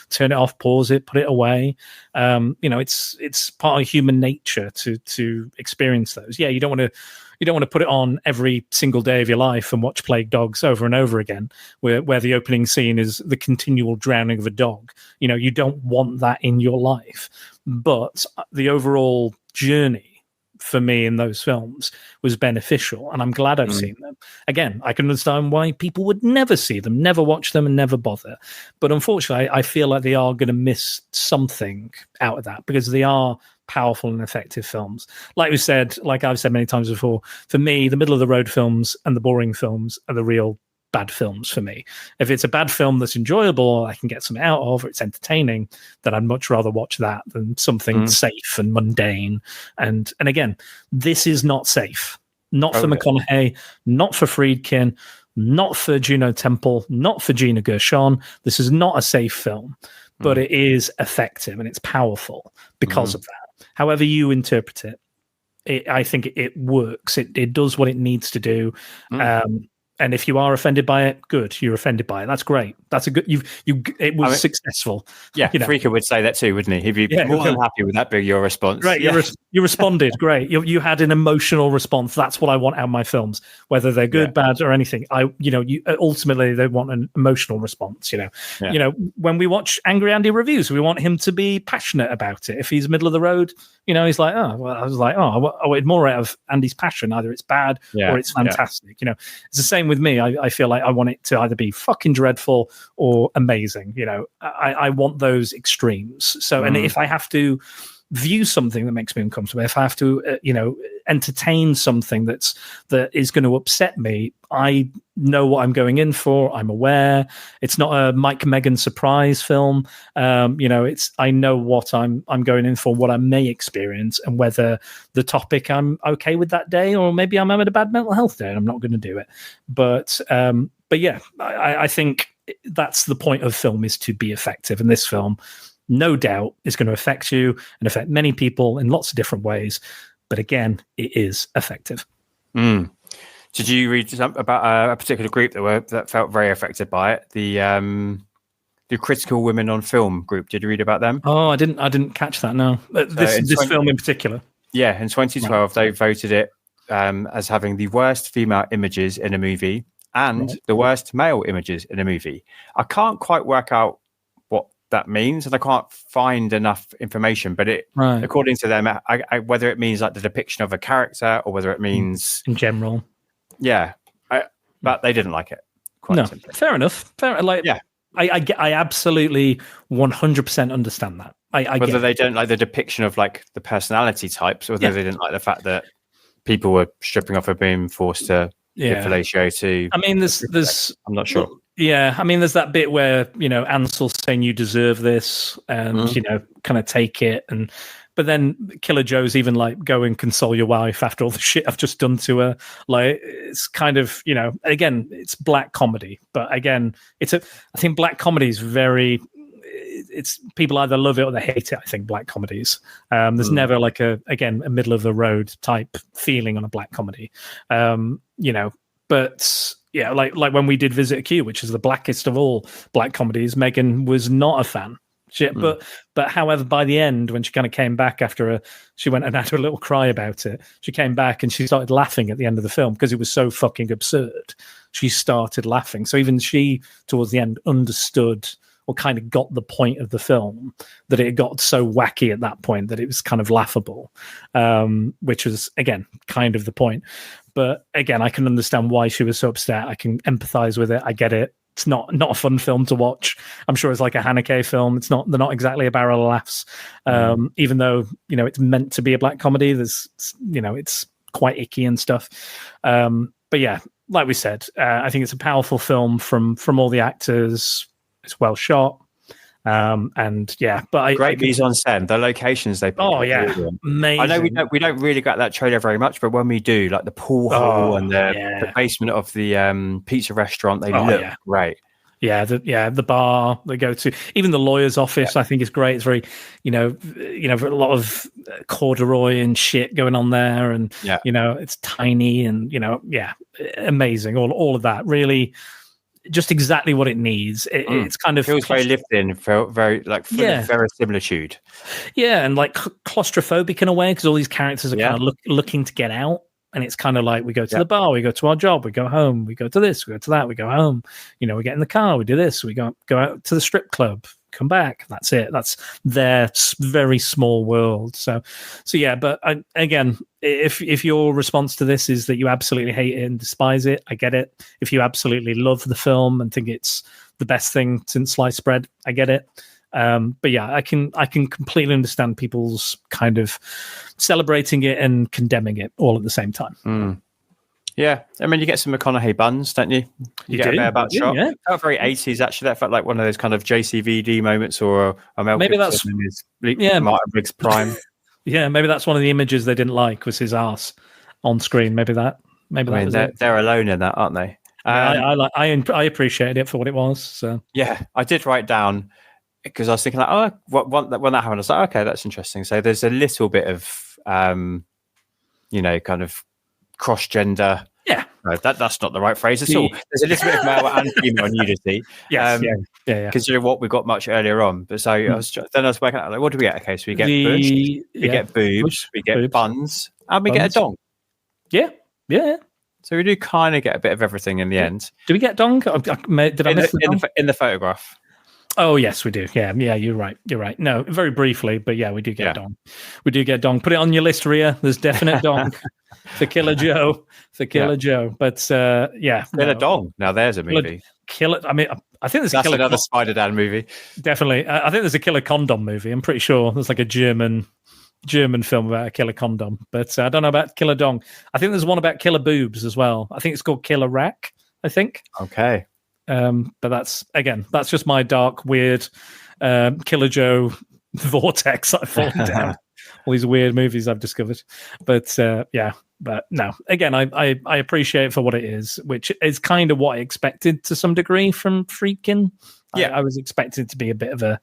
turn it off, pause it, put it away. It's part of human nature to experience those. Yeah, you don't want to put it on every single day of your life and watch Plague Dogs over and over again, where the opening scene is the continual drowning of a dog. You don't want that in your life. But the overall journey for me in those films was beneficial, and I'm glad I've seen them. Again, I can understand why people would never see them, never watch them, and never bother. But unfortunately, I feel like they are going to miss something out of that, because they are powerful and effective films. Like I've said many times before, for me, the middle of the road films and the boring films are the real bad films for me. If it's a bad film that's enjoyable, I can get something out of, or it's entertaining, then I'd much rather watch that than something safe and mundane. And again, this is not safe. Not for McConaughey, not for Friedkin, not for Juno Temple, not for Gina Gershon. This is not a safe film, but it is effective and it's powerful because of that. However you interpret it, I think it works. It does what it needs to do. And if you are offended by it, good. You're offended by it. That's great. That's a good. It was successful. Yeah, Friedkin would say that too, wouldn't he? He'd be more than happy with that being your response. Right. Yeah. You responded. Great. You had an emotional response. That's what I want out of my films, whether they're good, bad, or anything. Ultimately they want an emotional response. When we watch Angry Andy reviews, we want him to be passionate about it. If he's middle of the road, he's like, I wanted more out of Andy's passion. Either it's bad or it's fantastic. It's the same with me. I feel like I want it to either be fucking dreadful or amazing. I want those extremes. So, and if I have to view something that makes me uncomfortable, if I have to, entertain something that is going to upset me, I know what I'm going in for. I'm aware it's not a Mike Megan surprise film. I know what I'm going in for, what I may experience, and whether the topic I'm okay with that day, or maybe I'm having a bad mental health day and I'm not going to do it. But yeah, I think that's the point of film, is to be effective. And this film, no doubt, is going to affect you and affect many people in lots of different ways. But again, it is effective. Did you read something about a particular group that felt very affected by it? The Critical Women on Film group. Did you read about them? Oh, I didn't catch that. No, this film in particular. Yeah, in 2012, they voted it as having the worst female images in a movie and the worst male images in a movie. I can't quite work out what that means, and I can't find enough information. But according to them, whether it means like the depiction of a character or whether it means in general. Yeah, but they didn't like it. Simply. Fair enough. I absolutely 100% understand that. Whether they don't like the depiction of like the personality types, or whether they didn't like the fact that people were stripping off and being forced to give fellatio to. I mean, there's I'm not sure. Yeah, I mean, there's that bit where Ansel's saying you deserve this, and kind of take it, but then Killer Joe's even like, go and console your wife after all the shit I've just done to her. Like, it's kind of, again, it's black comedy, but again, I think black comedy is very, it's people either love it or they hate it. I think black comedies, there's never like a middle of the road type feeling on a black comedy, but yeah, like when we did Visit Q, which is the blackest of all black comedies, Megan was not a fan. But however, by the end, when she kind of came back after she went and had a little cry about it, she came back and she started laughing at the end of the film because it was so fucking absurd. She started laughing. So even she, towards the end, understood or kind of got the point of the film, that it got so wacky at that point that it was kind of laughable, which was, again, kind of the point. But again, I can understand why she was so upset. I can empathize with it. I get it. It's not a fun film to watch. I'm sure it's like a Haneke film. They're not exactly a barrel of laughs. Even though, it's meant to be a black comedy, it's quite icky and stuff. But yeah, like we said, I think it's a powerful film from all the actors. It's well shot. And yeah, but great mise en scène. The locations they pick. Oh yeah, amazing. I know we don't really get that trailer very much, but when we do, like the pool hall and the basement of the pizza restaurant, they look great. The bar they go to, even the lawyer's office, I think is great. It's very, a lot of corduroy and shit going on there, and it's tiny and amazing. All of that really, just exactly what it needs. It's kind of feels very lived in, felt very like full of verisimilitude. Yeah, and like claustrophobic in a way because all these characters are kind of looking to get out. And it's kind of like we go to the bar, we go to our job, we go home, we go to this, we go to that, we go home. We get in the car, we do this, we go out to the strip club, come back. That's it. That's their very small world. So yeah. But again, if your response to this is that you absolutely hate it and despise it, I get it. If you absolutely love the film and think it's the best thing since sliced bread, I get it. But yeah, I can completely understand people's kind of celebrating it and condemning it all at the same time. Yeah, I mean, you get some McConaughey buns, don't you? You get a about shot. Yeah. Felt very 80s actually. That felt like one of those kind of JCVD moments, or a Mel maybe Gibson in his Martin Briggs prime. Yeah, maybe that's one of the images they didn't like was his arse on screen. Maybe that was it. They're alone in that, aren't they? I appreciated it for what it was. So yeah, I did write down. Because I was thinking, like, when that happened, I was like, okay, that's interesting. So there's a little bit of, kind of cross-gender. Yeah. No, that's not the right phrase at all. There's a little bit of male and female nudity. Yes. Considering what we got much earlier on. But so I was working out, like, what do we get? Okay, so we get bush, we get boobs, we get buns, and we get a dong. Yeah. Yeah. So we do kind of get a bit of everything in the end. Do we get dong? Did I miss in the photograph? Oh yes, we do. Yeah, you're right. No, very briefly, but yeah, we do get dong. We do get dong. Put it on your list, Rhea. There's definite dong for Killer Joe. But Killer Dong. Now there's a movie. I mean, I think there's another Spider-Dan movie. Definitely, I think there's a killer condom movie. I'm pretty sure there's like a German film about a killer condom, but I don't know about Killer Dong. I think there's one about killer boobs as well. I think it's called Killer Rack. I think. Okay. But that's just my dark, weird Killer Joe vortex I've fallen down. All these weird movies I've discovered. But but no. Again, I appreciate it for what it is, which is kind of what I expected to some degree from Friedkin. Yeah, I was expecting it to be a bit of a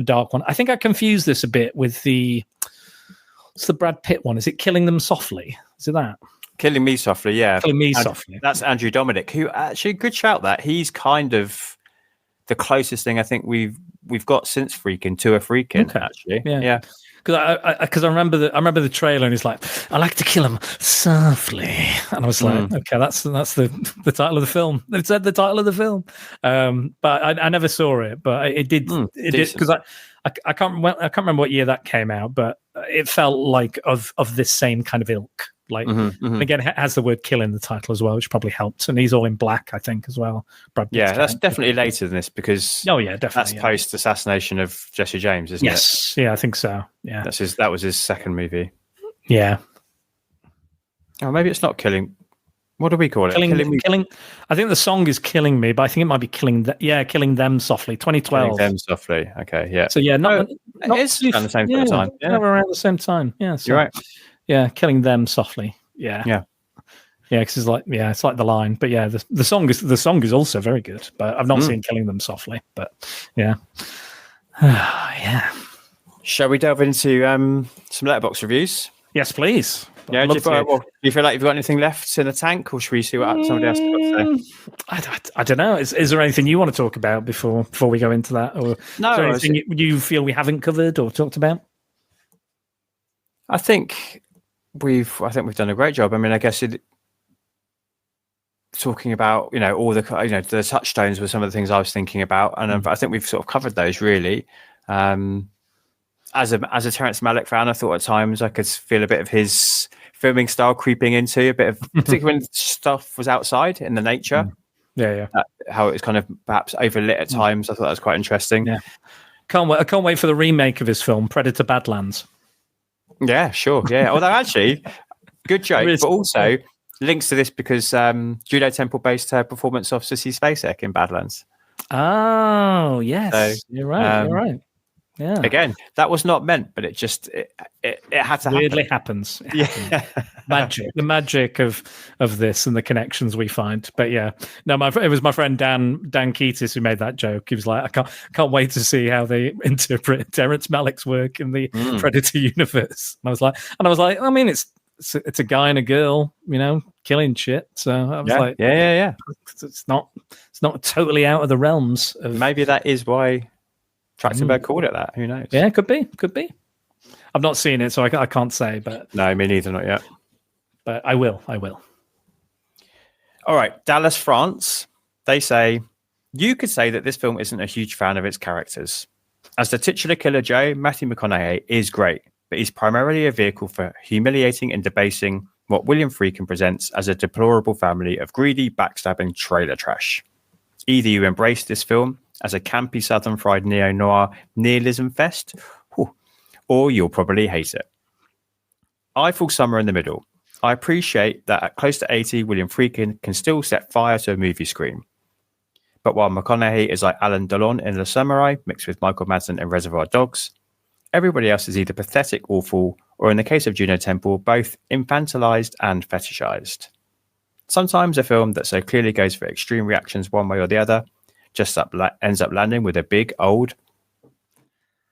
dark one. I think I confused this a bit with what's the Brad Pitt one? Is it Killing Them Softly? Is it that? Killing Me Softly, yeah. Killing Me Softly. That's Andrew Dominic, who actually, good shout that. He's kind of the closest thing I think we've got since Friedkin to a Friedkin, actually. Yeah. Because I remember the trailer and he's like, I like to kill him softly. And I was like, okay, that's the title of the film. It said the title of the film. But I never saw it, but it did because I can't remember what year that came out, but it felt like of this same kind of ilk. Like again, it has the word "kill" in the title as well, which probably helped. And he's all in black, I think, as well. That's definitely later than this because definitely that's post assassination of Jesse James, isn't it? Yes, yeah, I think so. Yeah, that was his second movie. Yeah. Oh, maybe it's not killing. What do we call it? Killing. I think the song is "Killing Me," but I think it might be "Killing Them Softly." 2012. Killing Them Softly. Okay, yeah. So yeah, not it's around the same time. Yeah, around the same time. Yeah, so, you're right. Yeah, Killing Them Softly. Yeah, because it's like the line. But yeah, the song is also very good. But I've not seen Killing Them Softly. But yeah, yeah. Shall we delve into some letterbox reviews? Yes, please. Yeah, do you feel like you've got anything left in the tank, or should we see what somebody else has got to say? I don't know. Is there anything you want to talk about before we go into that, or no? Is there anything you feel we haven't covered or talked about? I think we've done a great job. I mean, I guess talking about all the the touchstones were some of the things I was thinking about, and I think we've sort of covered those really. As a Terrence Malick fan, I thought at times I could feel a bit of his filming style creeping into a bit of, particularly when stuff was outside in the nature. How it was kind of perhaps overlit at times. I thought that was quite interesting. Yeah, I can't wait for the remake of his film Predator Badlands. Yeah, sure. Yeah, although actually, good joke, but also links to this because Judo Temple based her performance off Sissy Spacek in Badlands. Oh, yes. So, you're right. Yeah. Again, that was not meant, but it had to weirdly happen. happens. The magic of this and the connections we find. But yeah, no, it was my friend Dan Keatis who made that joke. He was like, I can't wait to see how they interpret Terrence Malick's work in the Predator universe. And I was like, I mean, it's a guy and a girl, killing shit. So I was like, yeah. It's not totally out of the realms of. Maybe that is why Trachtenberg called it that. Who knows? Yeah, could be. I've not seen it, so I can't say. But no, me neither, not yet. But I will. All right, Dallas, France. They say you could say that this film isn't a huge fan of its characters. As the titular killer Joe, Matthew McConaughey is great, but he's primarily a vehicle for humiliating and debasing what William Friedkin presents as a deplorable family of greedy, backstabbing trailer trash. Either you embrace this film as a campy Southern fried neo-noir nihilism fest, or you'll probably hate it. I fall somewhere in the middle. I appreciate that at close to 80, William Friedkin can still set fire to a movie screen. But while McConaughey is like Alain Delon in Le Samurai, mixed with Michael Madsen in Reservoir Dogs, everybody else is either pathetic, awful, or in the case of Juno Temple, both infantilized and fetishized. Sometimes a film that so clearly goes for extreme reactions one way or the other just ends up landing with a big old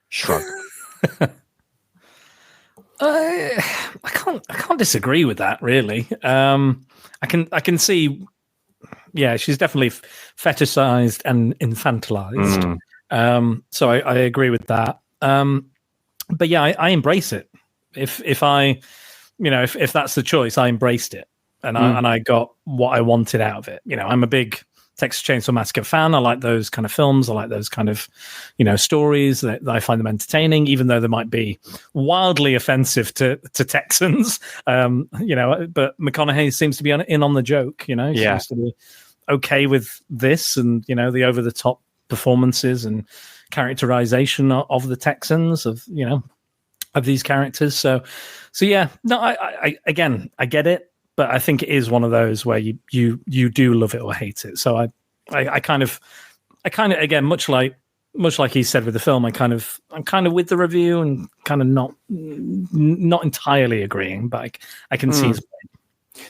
shrug. I can't disagree with that, really. I can see, yeah, she's definitely fetishized and infantilized. So I agree with that. But yeah, I embrace it. If that's the choice, I embraced it, and I got what I wanted out of it. I'm a big Texas Chainsaw Massacre fan. I like those kind of films. I like those kind of, stories that I find them entertaining, even though they might be wildly offensive to Texans. But McConaughey seems to be in on the joke. Seems to be okay with this, and the over the top performances and characterization of the Texans of these characters. So yeah, no, I get it. But I think it is one of those where you do love it or hate it. So I kind of again, much like he said with the film, I'm kind of with the review and kind of not entirely agreeing, but I can see his point.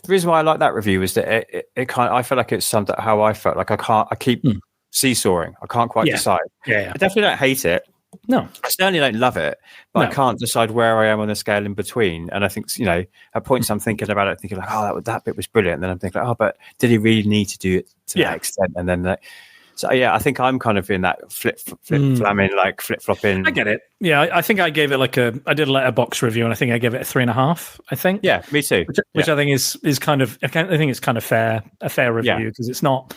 The reason why I like that review is that I feel like it's summed up how I felt. Like I keep seesawing. I can't quite decide. Yeah. I definitely don't hate it. No, I certainly don't love it, but I can't decide where I am on the scale in between. And I think, at points I'm thinking about it, thinking like, oh, that bit was brilliant. And then I'm thinking, like, oh, but did he really need to do it to that extent? And then, so yeah, I think I'm kind of in that flip-flopping. I get it. Yeah, I think I gave it I did a letterbox review, and I think I gave it a 3.5. I think. Yeah, me too. Which I think is kind of. I think it's kind of a fair review because it's not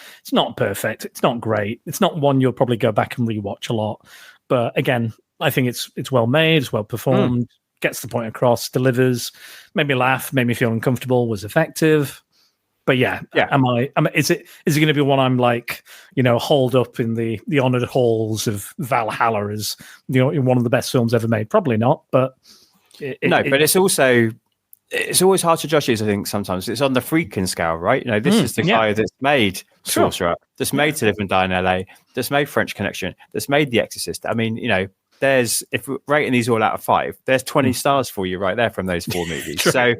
perfect. It's not great. It's not one you'll probably go back and rewatch a lot. But again, I think it's well made, it's well performed, gets the point across, delivers, made me laugh, made me feel uncomfortable, was effective. But yeah. Is it going to be one I'm like, holed up in the honored halls of Valhalla as one of the best films ever made? Probably not. But but it's also. It's always hard to judge these, I think, sometimes. It's on the Friedkin scale, right? This is the guy that's made Sorcerer, that's made To Live and Die in LA, that's made French Connection, that's made The Exorcist. I mean, if we're rating these all out of 5, there's 20 stars for you right there from those 4 movies. The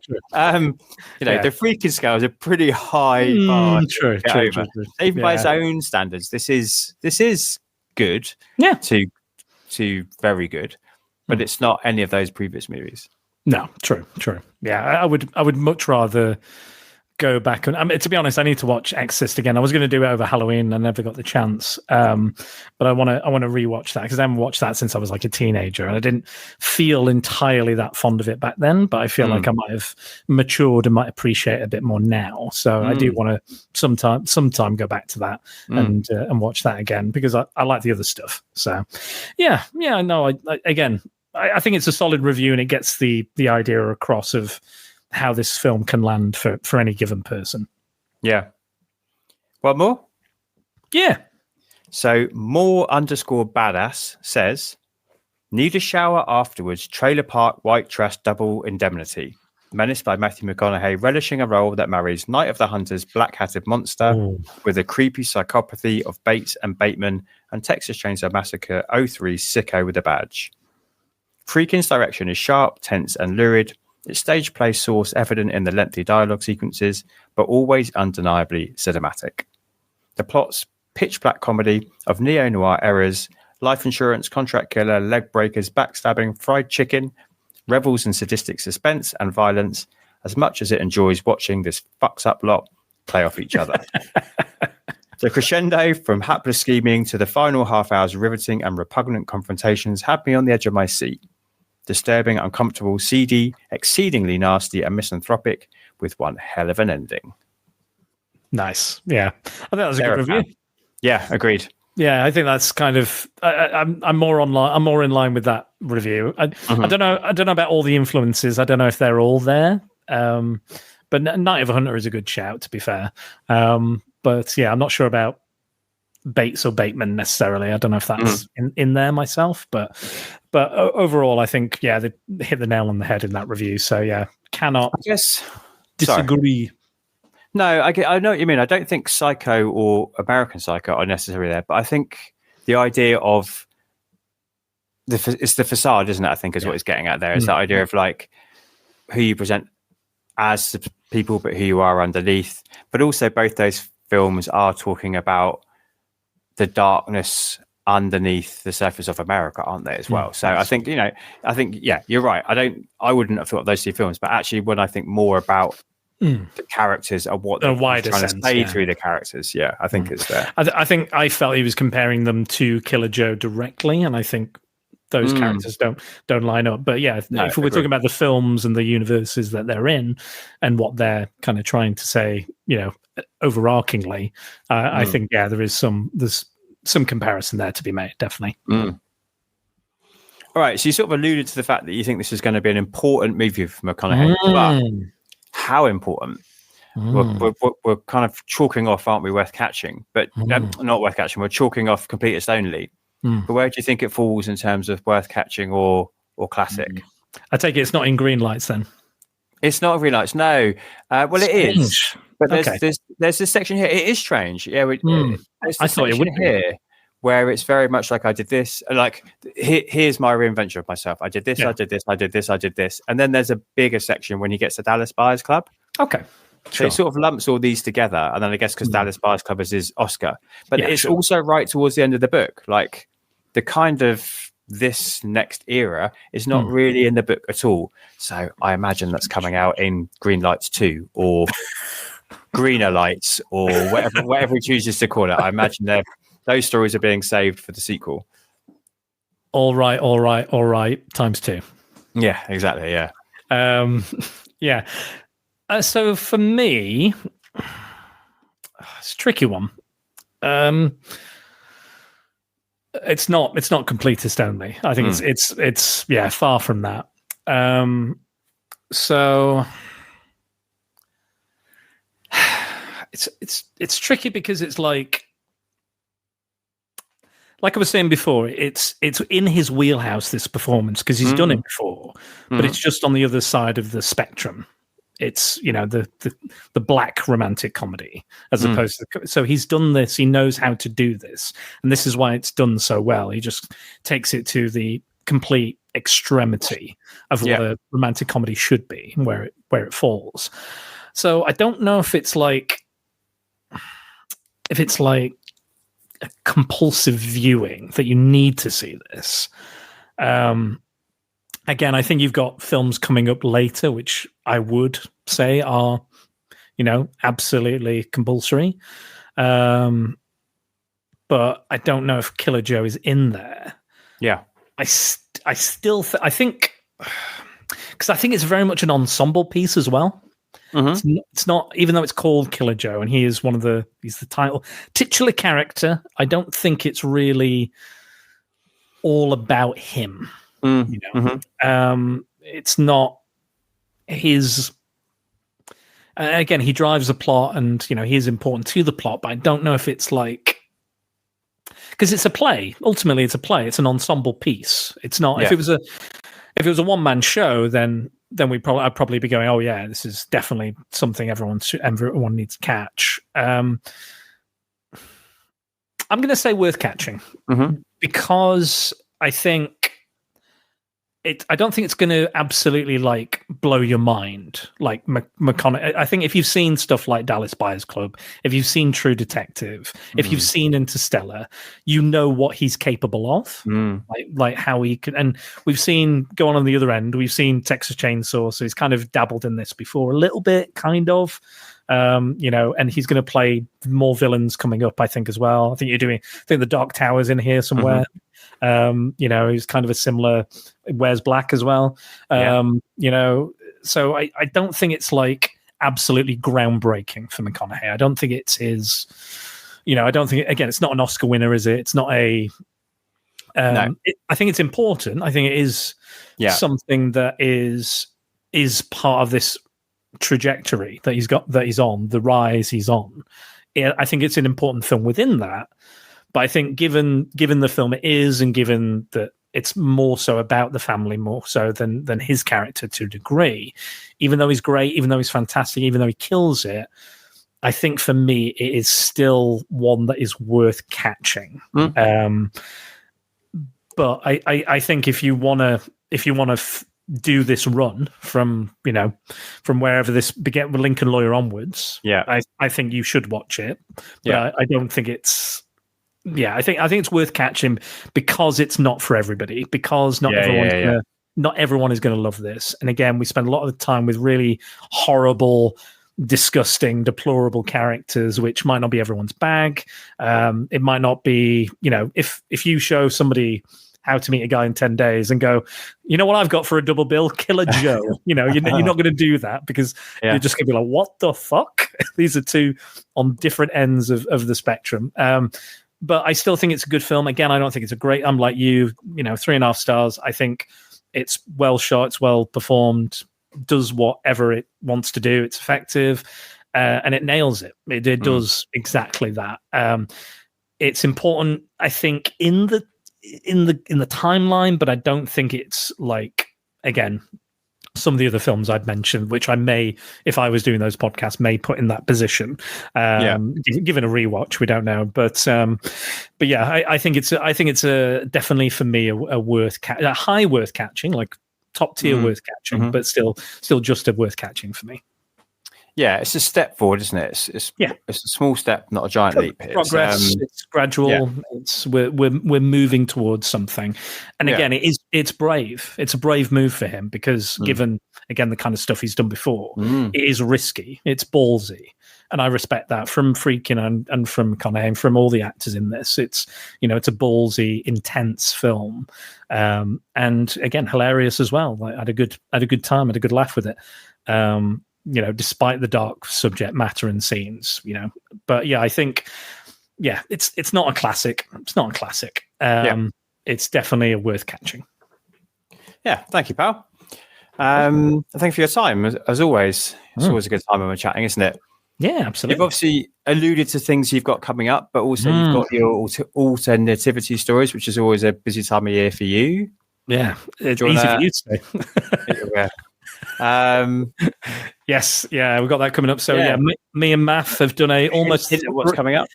Friedkin scale is a pretty high bar. True. Even by its own standards, this is good to very good, but it's not any of those previous movies. No, true. Yeah, I would much rather go back and to be honest, I need to watch Exorcist again. I was going to do it over Halloween, I never got the chance. But I want to rewatch that because I haven't watched that since I was like a teenager, and I didn't feel entirely that fond of it back then. But I feel like I might have matured and might appreciate it a bit more now. So I do want to sometime go back to that and watch that again because I like the other stuff. So yeah. No, I think it's a solid review, and it gets the idea across of how this film can land for any given person. Yeah. One more? Yeah. So more_badass says, need a shower afterwards, trailer park white trash double indemnity. menaced by Matthew McConaughey, relishing a role that marries Night of the Hunter's black-hatted monster with a creepy psychopathy of Bates and Bateman and Texas Chainsaw Massacre 03 sicko with a badge. Friedkin's direction is sharp, tense, and lurid. Its stage play source evident in the lengthy dialogue sequences, but always undeniably cinematic. The plot's pitch-black comedy of neo-noir errors, life insurance, contract killer, leg breakers, backstabbing, fried chicken, revels in sadistic suspense and violence as much as it enjoys watching this fucks up lot play off each other. The crescendo from hapless scheming to the final half hour's riveting and repugnant confrontations had me on the edge of my seat. Disturbing, uncomfortable, seedy, exceedingly nasty and misanthropic with one hell of an ending. Nice. Yeah. I think that was a good review. Yeah, agreed. Yeah, I think that's kind of. I'm more online. I'm more in line with that review. I don't know. I don't know about all the influences. I don't know if they're all there. But Night of a Hunter is a good shout, to be fair. But yeah, I'm not sure about Bates or Bateman necessarily. I don't know if that's in there myself. But overall, I think they hit the nail on the head in that review. So yeah, cannot disagree. Sorry. No, I know what you mean. I don't think Psycho or American Psycho are necessarily there, but I think the idea of it's the facade, isn't it? I think is what it's getting at there. It's that idea of like who you present as the people, but who you are underneath. But also, both those films are talking about the darkness underneath the surface of America, aren't they? As well. So I think you're right. I wouldn't have thought of those two films, but actually, when I think more about the characters are what they're trying to say through the characters. Yeah, I think it's there. I think I felt he was comparing them to Killer Joe directly, and I think those characters don't line up. But yeah, if we're talking about the films and the universes that they're in and what they're kind of trying to say, overarchingly, I think there's some comparison there to be made, definitely. All right, so you sort of alluded to the fact that you think this is going to be an important movie for McConaughey, but how important? We're kind of chalking off, aren't we, Worth Catching? But not Worth Catching. We're chalking off Completist Only. But where do you think it falls in terms of Worth Catching or classic? I take it it's not in Green Lights then. It's not Green Lights. No. Well, it is. But there's this section here. It is strange. Yeah. I thought it would here. Where it's very much like I did this, like here's my reinvention of myself. I did this, I did this, I did this, I did this. And then there's a bigger section when he gets to Dallas Buyers Club. Okay. So it sort of lumps all these together. And then I guess because Dallas Buyers Club is his Oscar. But it's also right towards the end of the book. Like the kind of this next era is not really in the book at all. So I imagine that's coming out in Green Lights 2 or Greener Lights or whatever he chooses to call it. I imagine those stories are being saved for the sequel. All right. Times 2. Yeah, exactly. Yeah. Yeah. So for me, it's a tricky one. It's not completist only. I think it's far from that. So it's tricky because it's like I was saying before, it's in his wheelhouse, this performance, because he's done it before, but it's just on the other side of the spectrum. It's, the black romantic comedy as opposed to, so he's done this, he knows how to do this. And this is why it's done so well. He just takes it to the complete extremity of what a romantic comedy should be, where it falls. So I don't know if it's like a compulsive viewing that you need to see this. Again, I think you've got films coming up later, which I would say are, absolutely compulsory. But I don't know if Killer Joe is in there. Yeah. I still think, because I think it's very much an ensemble piece as well. It's not, even though it's called Killer Joe and he's the title titular character, I don't think it's really all about him. It's not his. Again, he drives the plot, and he is important to the plot. But I don't know if it's like, because it's a play. Ultimately, it's a play. It's an ensemble piece. It's not. If it was a one man show, then I'd probably be going, oh yeah, this is definitely something everyone needs to catch. I'm going to say worth catching because I think I don't think it's going to absolutely like blow your mind like McConaughey. I think if you've seen stuff like Dallas Buyers Club, if you've seen True Detective, if you've seen Interstellar, you know what he's capable of, like how he can. And we've seen, going on the other end, we've seen Texas Chainsaw, so he's kind of dabbled in this before a little bit, kind of. And he's going to play more villains coming up, I think, as well. I think the Dark Tower's in here somewhere. He's kind of a similar Wears Black as well. So I don't think it's like absolutely groundbreaking for McConaughey. I don't think it's his, I don't think, again, it's not an Oscar winner, is it? It's not a, no. I think it's important. I think it is something that is part of this trajectory that he's on, the rise he's on. I think it's an important film within that. But I think given the film it is, and given that it's more so about the family more so than his character to a degree, even though he's great, even though he's fantastic, even though he kills it, I think for me it is still one that is worth catching. But I think if you want to do this run from wherever this began with Lincoln Lawyer onwards, I think you should watch it. But I don't think it's. Yeah, I think it's worth catching because it's not for everybody. Because not everyone is going to love this. And again, we spend a lot of the time with really horrible, disgusting, deplorable characters, which might not be everyone's bag. It might not be, if you show somebody How to Meet a Guy in 10 Days and go, you know what I've got for a double bill? Killer Joe. You're not going to do that because you're just going to be like, what the fuck? These are two on different ends of the spectrum. But I still think it's a good film. Again, I don't think it's a great. I'm like you, 3.5 stars. I think it's well shot, it's well performed, does whatever it wants to do. It's effective, and it nails it. It does exactly that. It's important, I think, in the timeline, but I don't think it's like, again, some of the other films I'd mentioned, which I may, if I was doing those podcasts, may put in that position. Given a rewatch, we don't know, but yeah, I think it's definitely for me a high worth catching, like top tier worth catching, but still just a worth catching for me. Yeah, it's a step forward, isn't it? It's a small step, not a giant leap. Progress. It's gradual. Yeah. We're moving towards something, and again, it's brave. It's a brave move for him because given again the kind of stuff he's done before, it is risky. It's ballsy, and I respect that from Friedkin and from McConaughey and from all the actors in this. It's it's a ballsy, intense film, and again hilarious as well. Like, I had a good time, had a good laugh with it. Despite the dark subject matter and scenes, but yeah, I think, it's not a classic. It's not a classic. It's definitely a worth catching. Yeah. Thank you, pal. Thank you for your time. As always, it's always a good time when we're chatting, isn't it? Yeah, absolutely. You've obviously alluded to things you've got coming up, but also you've got your alternativity stories, which is always a busy time of year for you. Yeah. It's easy for you to say. Yes, we've got that coming up. So me and Math have done almost what's coming up.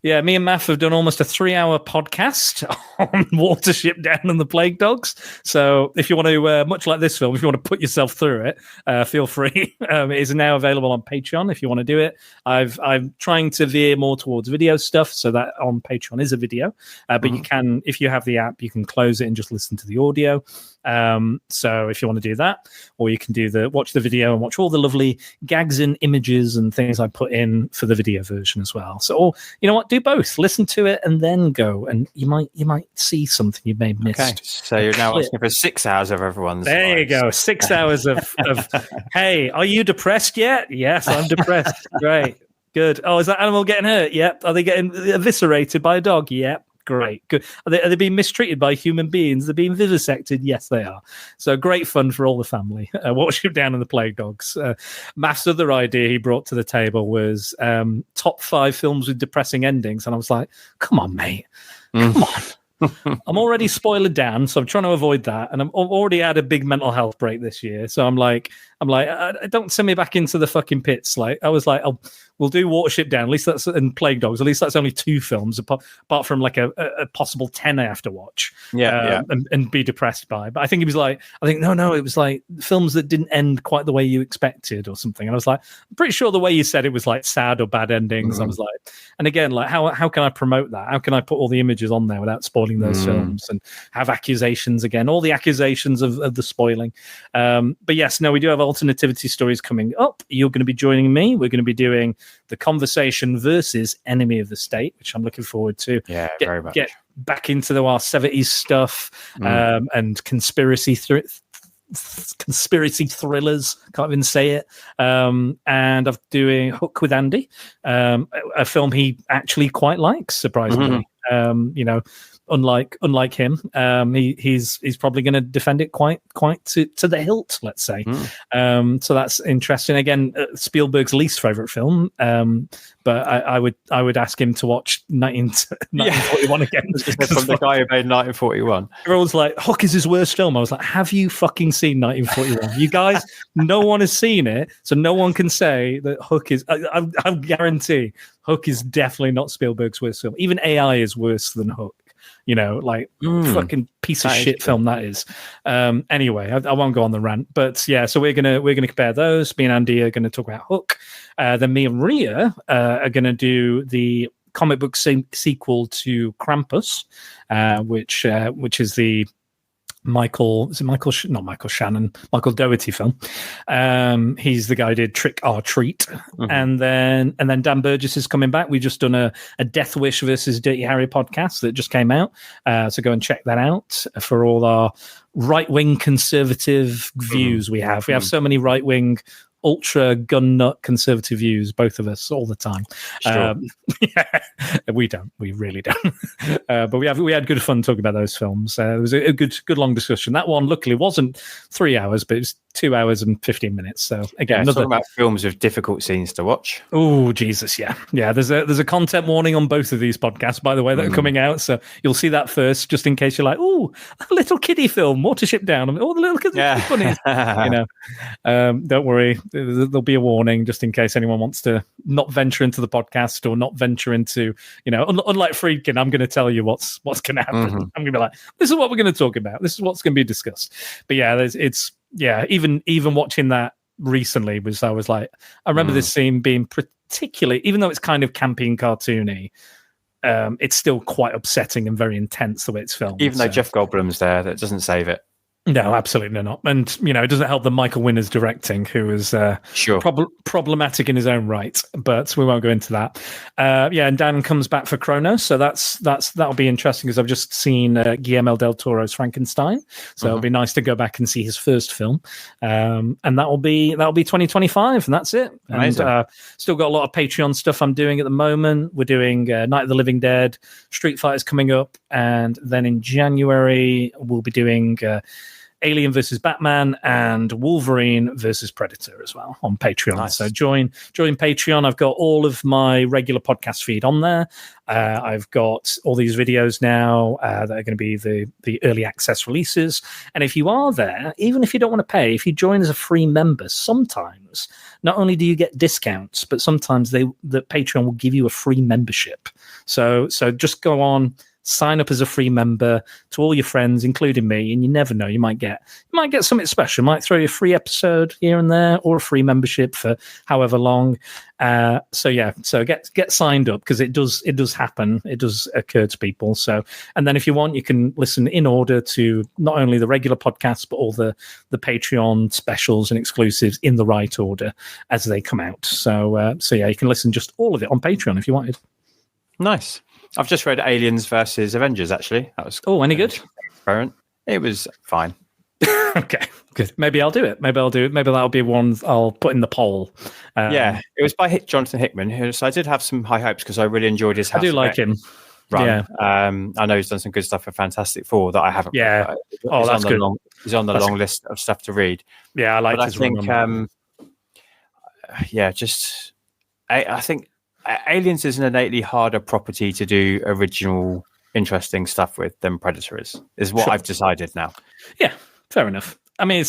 Yeah, me and Math have done almost a 3-hour podcast on Watership Down and the Plague Dogs. So if you want to, much like this film, if you want to put yourself through it, feel free. It is now available on Patreon if you want to do it. I'm trying to veer more towards video stuff, so that on Patreon is a video. But you can, if you have the app, you can close it and just listen to the audio. So if you want to do that, or you can watch the video and watch all the lovely gags and images and things I put in for the video version as well. So, or you know what, do both. Listen to it and then go, and you might see something you may have missed. Okay, so you're now asking for 6 hours of everyone's. There you go, 6 hours of hey, are you depressed yet? Yes, I'm depressed. Great, good. Oh, is that animal getting hurt? Yep. Are they getting eviscerated by a dog? Yep. Great, good. Are they being mistreated by human beings? They're being vivisected? Yes, they are. So great fun for all the family. Watership Down and the Plague Dogs. Matt's other idea he brought to the table was top 5 films with depressing endings, and I was like, come on, mate. Come on. I'm already spoiler down, so I'm trying to avoid that. And I've already had a big mental health break this year, so I'm like, don't send me back into the fucking pits. Like I was like, we'll do Watership Down. At least that's and Plague Dogs. At least that's only 2 films, apart from like a possible 10 I have to watch. And be depressed by. But I think he was like, no, it was like films that didn't end quite the way you expected or something. And I was like, I'm pretty sure the way you said it was like sad or bad endings. I was like, and again, like how can I promote that? How can I put all the images on there without spoiling those films and have accusations again? All the accusations of the spoiling. But yes, no, we do have alternativity stories coming up. You're going to be joining me. We're going to be doing The Conversation versus Enemy of the State, which I'm looking forward to. Yeah, very much. Get back into our 70s stuff and conspiracy thrillers, can't even say it. And I'm doing Hook with Andy, a film he actually quite likes, surprisingly. Unlike him, he's probably going to defend it quite to the hilt, let's say. So that's interesting. Again, Spielberg's least favorite film, but I would ask him to watch 1941 again. From the guy who made 1941. Everyone's like, Hook is his worst film. I was like, have you fucking seen 1941? You guys, no one has seen it, so no one can say that Hook is. I guarantee Hook is definitely not Spielberg's worst film. Even AI is worse than Hook. Fucking piece of shit film that is. Anyway, I won't go on the rant, but yeah, so we're gonna compare those. Me and Andy are gonna talk about Hook. Then me and Ria are gonna do the comic book sequel to Krampus, which is the Michael Dougherty film. He's the guy who did Trick or Treat. And then Dan Burgess is coming back. We've just done a Death Wish versus Dirty Harry podcast that just came out, so go and check that out for all our right-wing conservative views. We have so many right-wing ultra gun nut conservative views, both of us, all the time. Sure. We really don't. But we had good fun talking about those films. It was a good long discussion. That one luckily wasn't 3 hours, but it was 2 hours and 15 minutes. So again, talking about films with difficult scenes to watch. Oh Jesus, yeah. There's a content warning on both of these podcasts, by the way, that are coming out. So you'll see that first, just in case you're like, oh, a little kiddie film, Watership Down. Oh, the little kids are funny. Don't worry. There'll be a warning just in case anyone wants to not venture into the podcast or not venture into, unlike Friedkin, I'm going to tell you what's going to happen. I'm going to be like, this is what we're going to talk about. This is what's going to be discussed. But even watching that recently I was like, I remember this scene being particularly, even though it's kind of campy and cartoony, it's still quite upsetting and very intense the way it's filmed. Even though Jeff Goldblum's there, that doesn't save it. No, absolutely not. And, it doesn't help that Michael Winner's directing, who is problematic in his own right, but we won't go into that. And Dan comes back for Kronos, so that'll be interesting because I've just seen Guillermo del Toro's Frankenstein, so it'll be nice to go back and see his first film. And that'll be 2025, and that's it. Amazing. And still got a lot of Patreon stuff I'm doing at the moment. We're doing Night of the Living Dead, Street Fighter's coming up, and then in January we'll be doing Alien versus Batman and Wolverine versus Predator as well on Patreon. Nice. So join Patreon. I've got all of my regular podcast feed on there. I've got all these videos now that are going to be the early access releases. And if you are there, even if you don't want to pay, if you join as a free member, sometimes not only do you get discounts, but sometimes the Patreon will give you a free membership. So just go on, sign up as a free member to all your friends, including me, and you never know, you might get something special. Might throw you a free episode here and there, or a free membership for however long. So get signed up, because it does happen. It does occur to people. So, and then if you want, you can listen in order to not only the regular podcasts, but all the Patreon specials and exclusives in the right order as they come out. So you can listen just all of it on Patreon if you wanted. Nice. I've just read Aliens versus Avengers, actually. That was any good? It was fine. Okay, good. Maybe I'll do it. Maybe that'll be one I'll put in the poll. It was by Jonathan Hickman, so I did have some high hopes because I really enjoyed his House I do like him. Run. Yeah. I know he's done some good stuff for Fantastic Four that I haven't read. Yeah. That's good. He's on the long list of stuff to read. Yeah, I like his run. I think Aliens is an innately harder property to do original interesting stuff with than Predator is what I've decided now. Yeah, fair enough. I mean,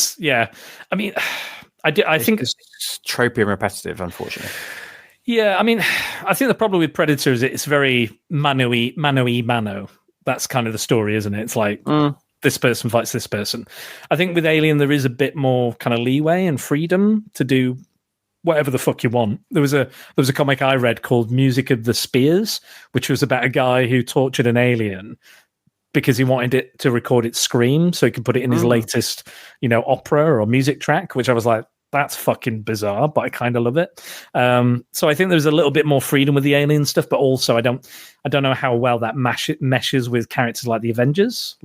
I think it's tropey and repetitive, unfortunately. Yeah, I mean, I think the problem with Predator is it's very mano. That's kind of the story, isn't it? It's like this person fights this person. I think with Alien, there is a bit more kind of leeway and freedom to do whatever the fuck you want. There was a comic I read called Music of the Spears, which was about a guy who tortured an alien because he wanted it to record its scream so he could put it in his latest, opera or music track, which I was like, that's fucking bizarre, but I kind of love it. So I think there's a little bit more freedom with the alien stuff, but also I don't know how well that meshes with characters like the Avengers.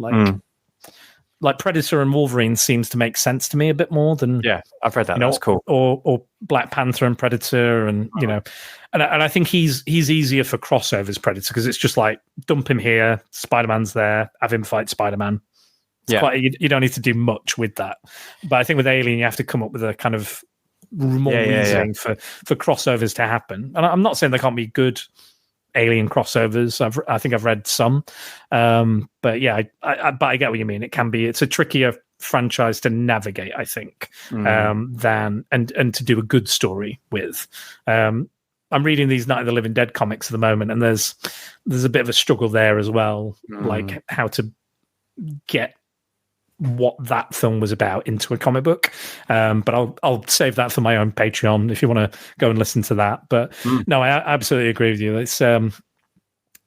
Like Predator and Wolverine seems to make sense to me a bit more than I've read that. That's cool. Or Black Panther and Predator, and and I think he's easier for crossovers Predator because it's just like dump him here, Spider-Man's there, have him fight Spider-Man. You don't need to do much with that. But I think with Alien, you have to come up with a kind of more reasoning for crossovers to happen. And I'm not saying there can't be good Alien crossovers. I think I've read some. But yeah, I get what you mean. It's a trickier franchise to navigate, I think, than and to do a good story with. I'm reading these Night of the Living Dead comics at the moment, and there's a bit of a struggle there as well, like how to get what that film was about into a comic book. But I'll save that for my own Patreon if you want to go and listen to that. But no, I absolutely agree with you. It's an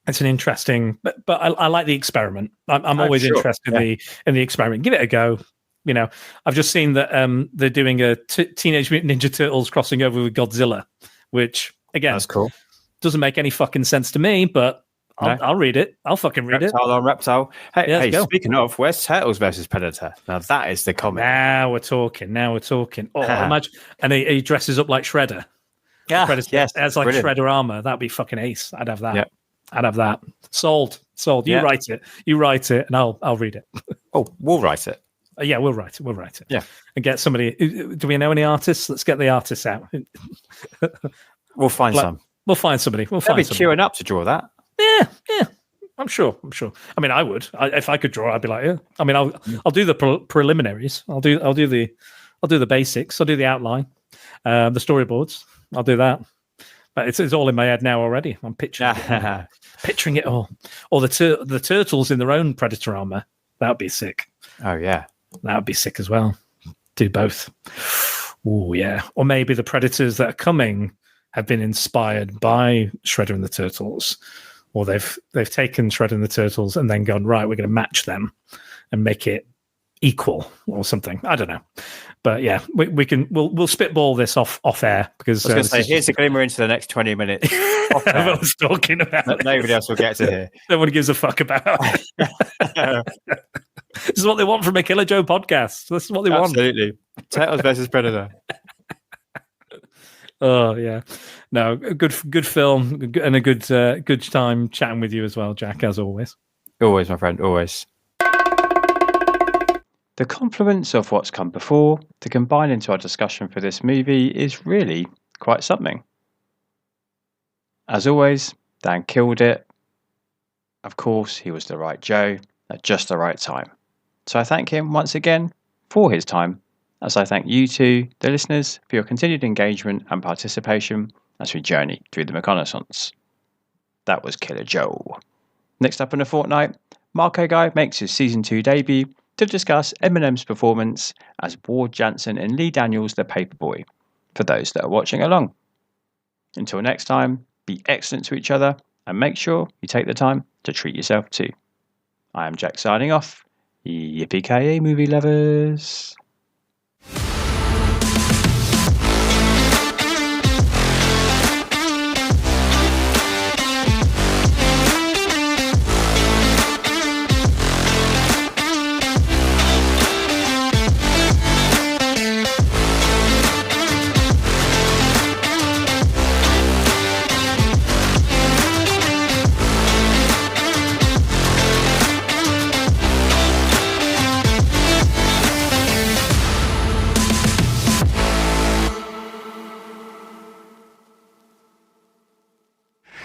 interesting, but I like the experiment. I'm always interested in the experiment. Give it a go. I've just seen that they're doing a Teenage Mutant Ninja Turtles crossing over with Godzilla, which again, that's cool. Doesn't make any fucking sense to me, but I'll read it. I'll fucking read it. Reptile on Reptile. Hey, speaking of, where's Turtles versus Predator? Now that is the comic. Now we're talking. Oh, imagine. And he dresses up like Shredder. Yeah, Predator. Yes. Has like brilliant. Shredder armor. That'd be fucking ace. I'd have that. Yep. I'd have that. Sold. You write it, and I'll read it. Oh, we'll write it. Yeah, we'll write it. Yeah. And get somebody. Do we know any artists? Let's get the artists out. We'll find some. We'll find somebody. They'll be queuing up to draw that. Yeah. I'm sure. I mean, I would. If I could draw, I'd be like, yeah. I mean, I'll do the preliminaries. I'll do the basics. I'll do the outline, the storyboards. I'll do that. But it's all in my head now already. I'm picturing it all. Or the turtles in their own Predator armor. That would be sick. Oh yeah, that would be sick as well. Do both. Oh yeah. Or maybe the Predators that are coming have been inspired by Shredder and the Turtles. Or they've taken Shredder and the Turtles and then gone, right, we're going to match them and make it equal or something. I don't know. But yeah, we'll spitball this off air because I was going to say, here's a glimmer into the next 20 minutes. Everyone's talking about it. Nobody else will get to hear. No one gives a fuck about it. This is what they want from a Killer Joe podcast. This is what they want. Absolutely. Turtles versus Predator. Oh yeah, no, good film and a good time chatting with you as well, Jack, as always. Always, my friend, always. The confluence of what's come before to combine into our discussion for this movie is really quite something. As always, Dan killed it. Of course, he was the right Joe at just the right time. So I thank him once again for his time, as I thank you two, the listeners, for your continued engagement and participation as we journey through the reconnaissance. That was Killer Joe. Next up in a fortnight, Marco Guy makes his Season 2 debut to discuss Eminem's performance as Ward Jansen and Lee Daniels' The Paperboy, for those that are watching along. Until next time, be excellent to each other and make sure you take the time to treat yourself too. I am Jack signing off. Yippee-ki-yay, movie lovers.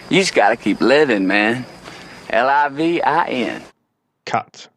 You just gotta keep living, man. Livin. Cut.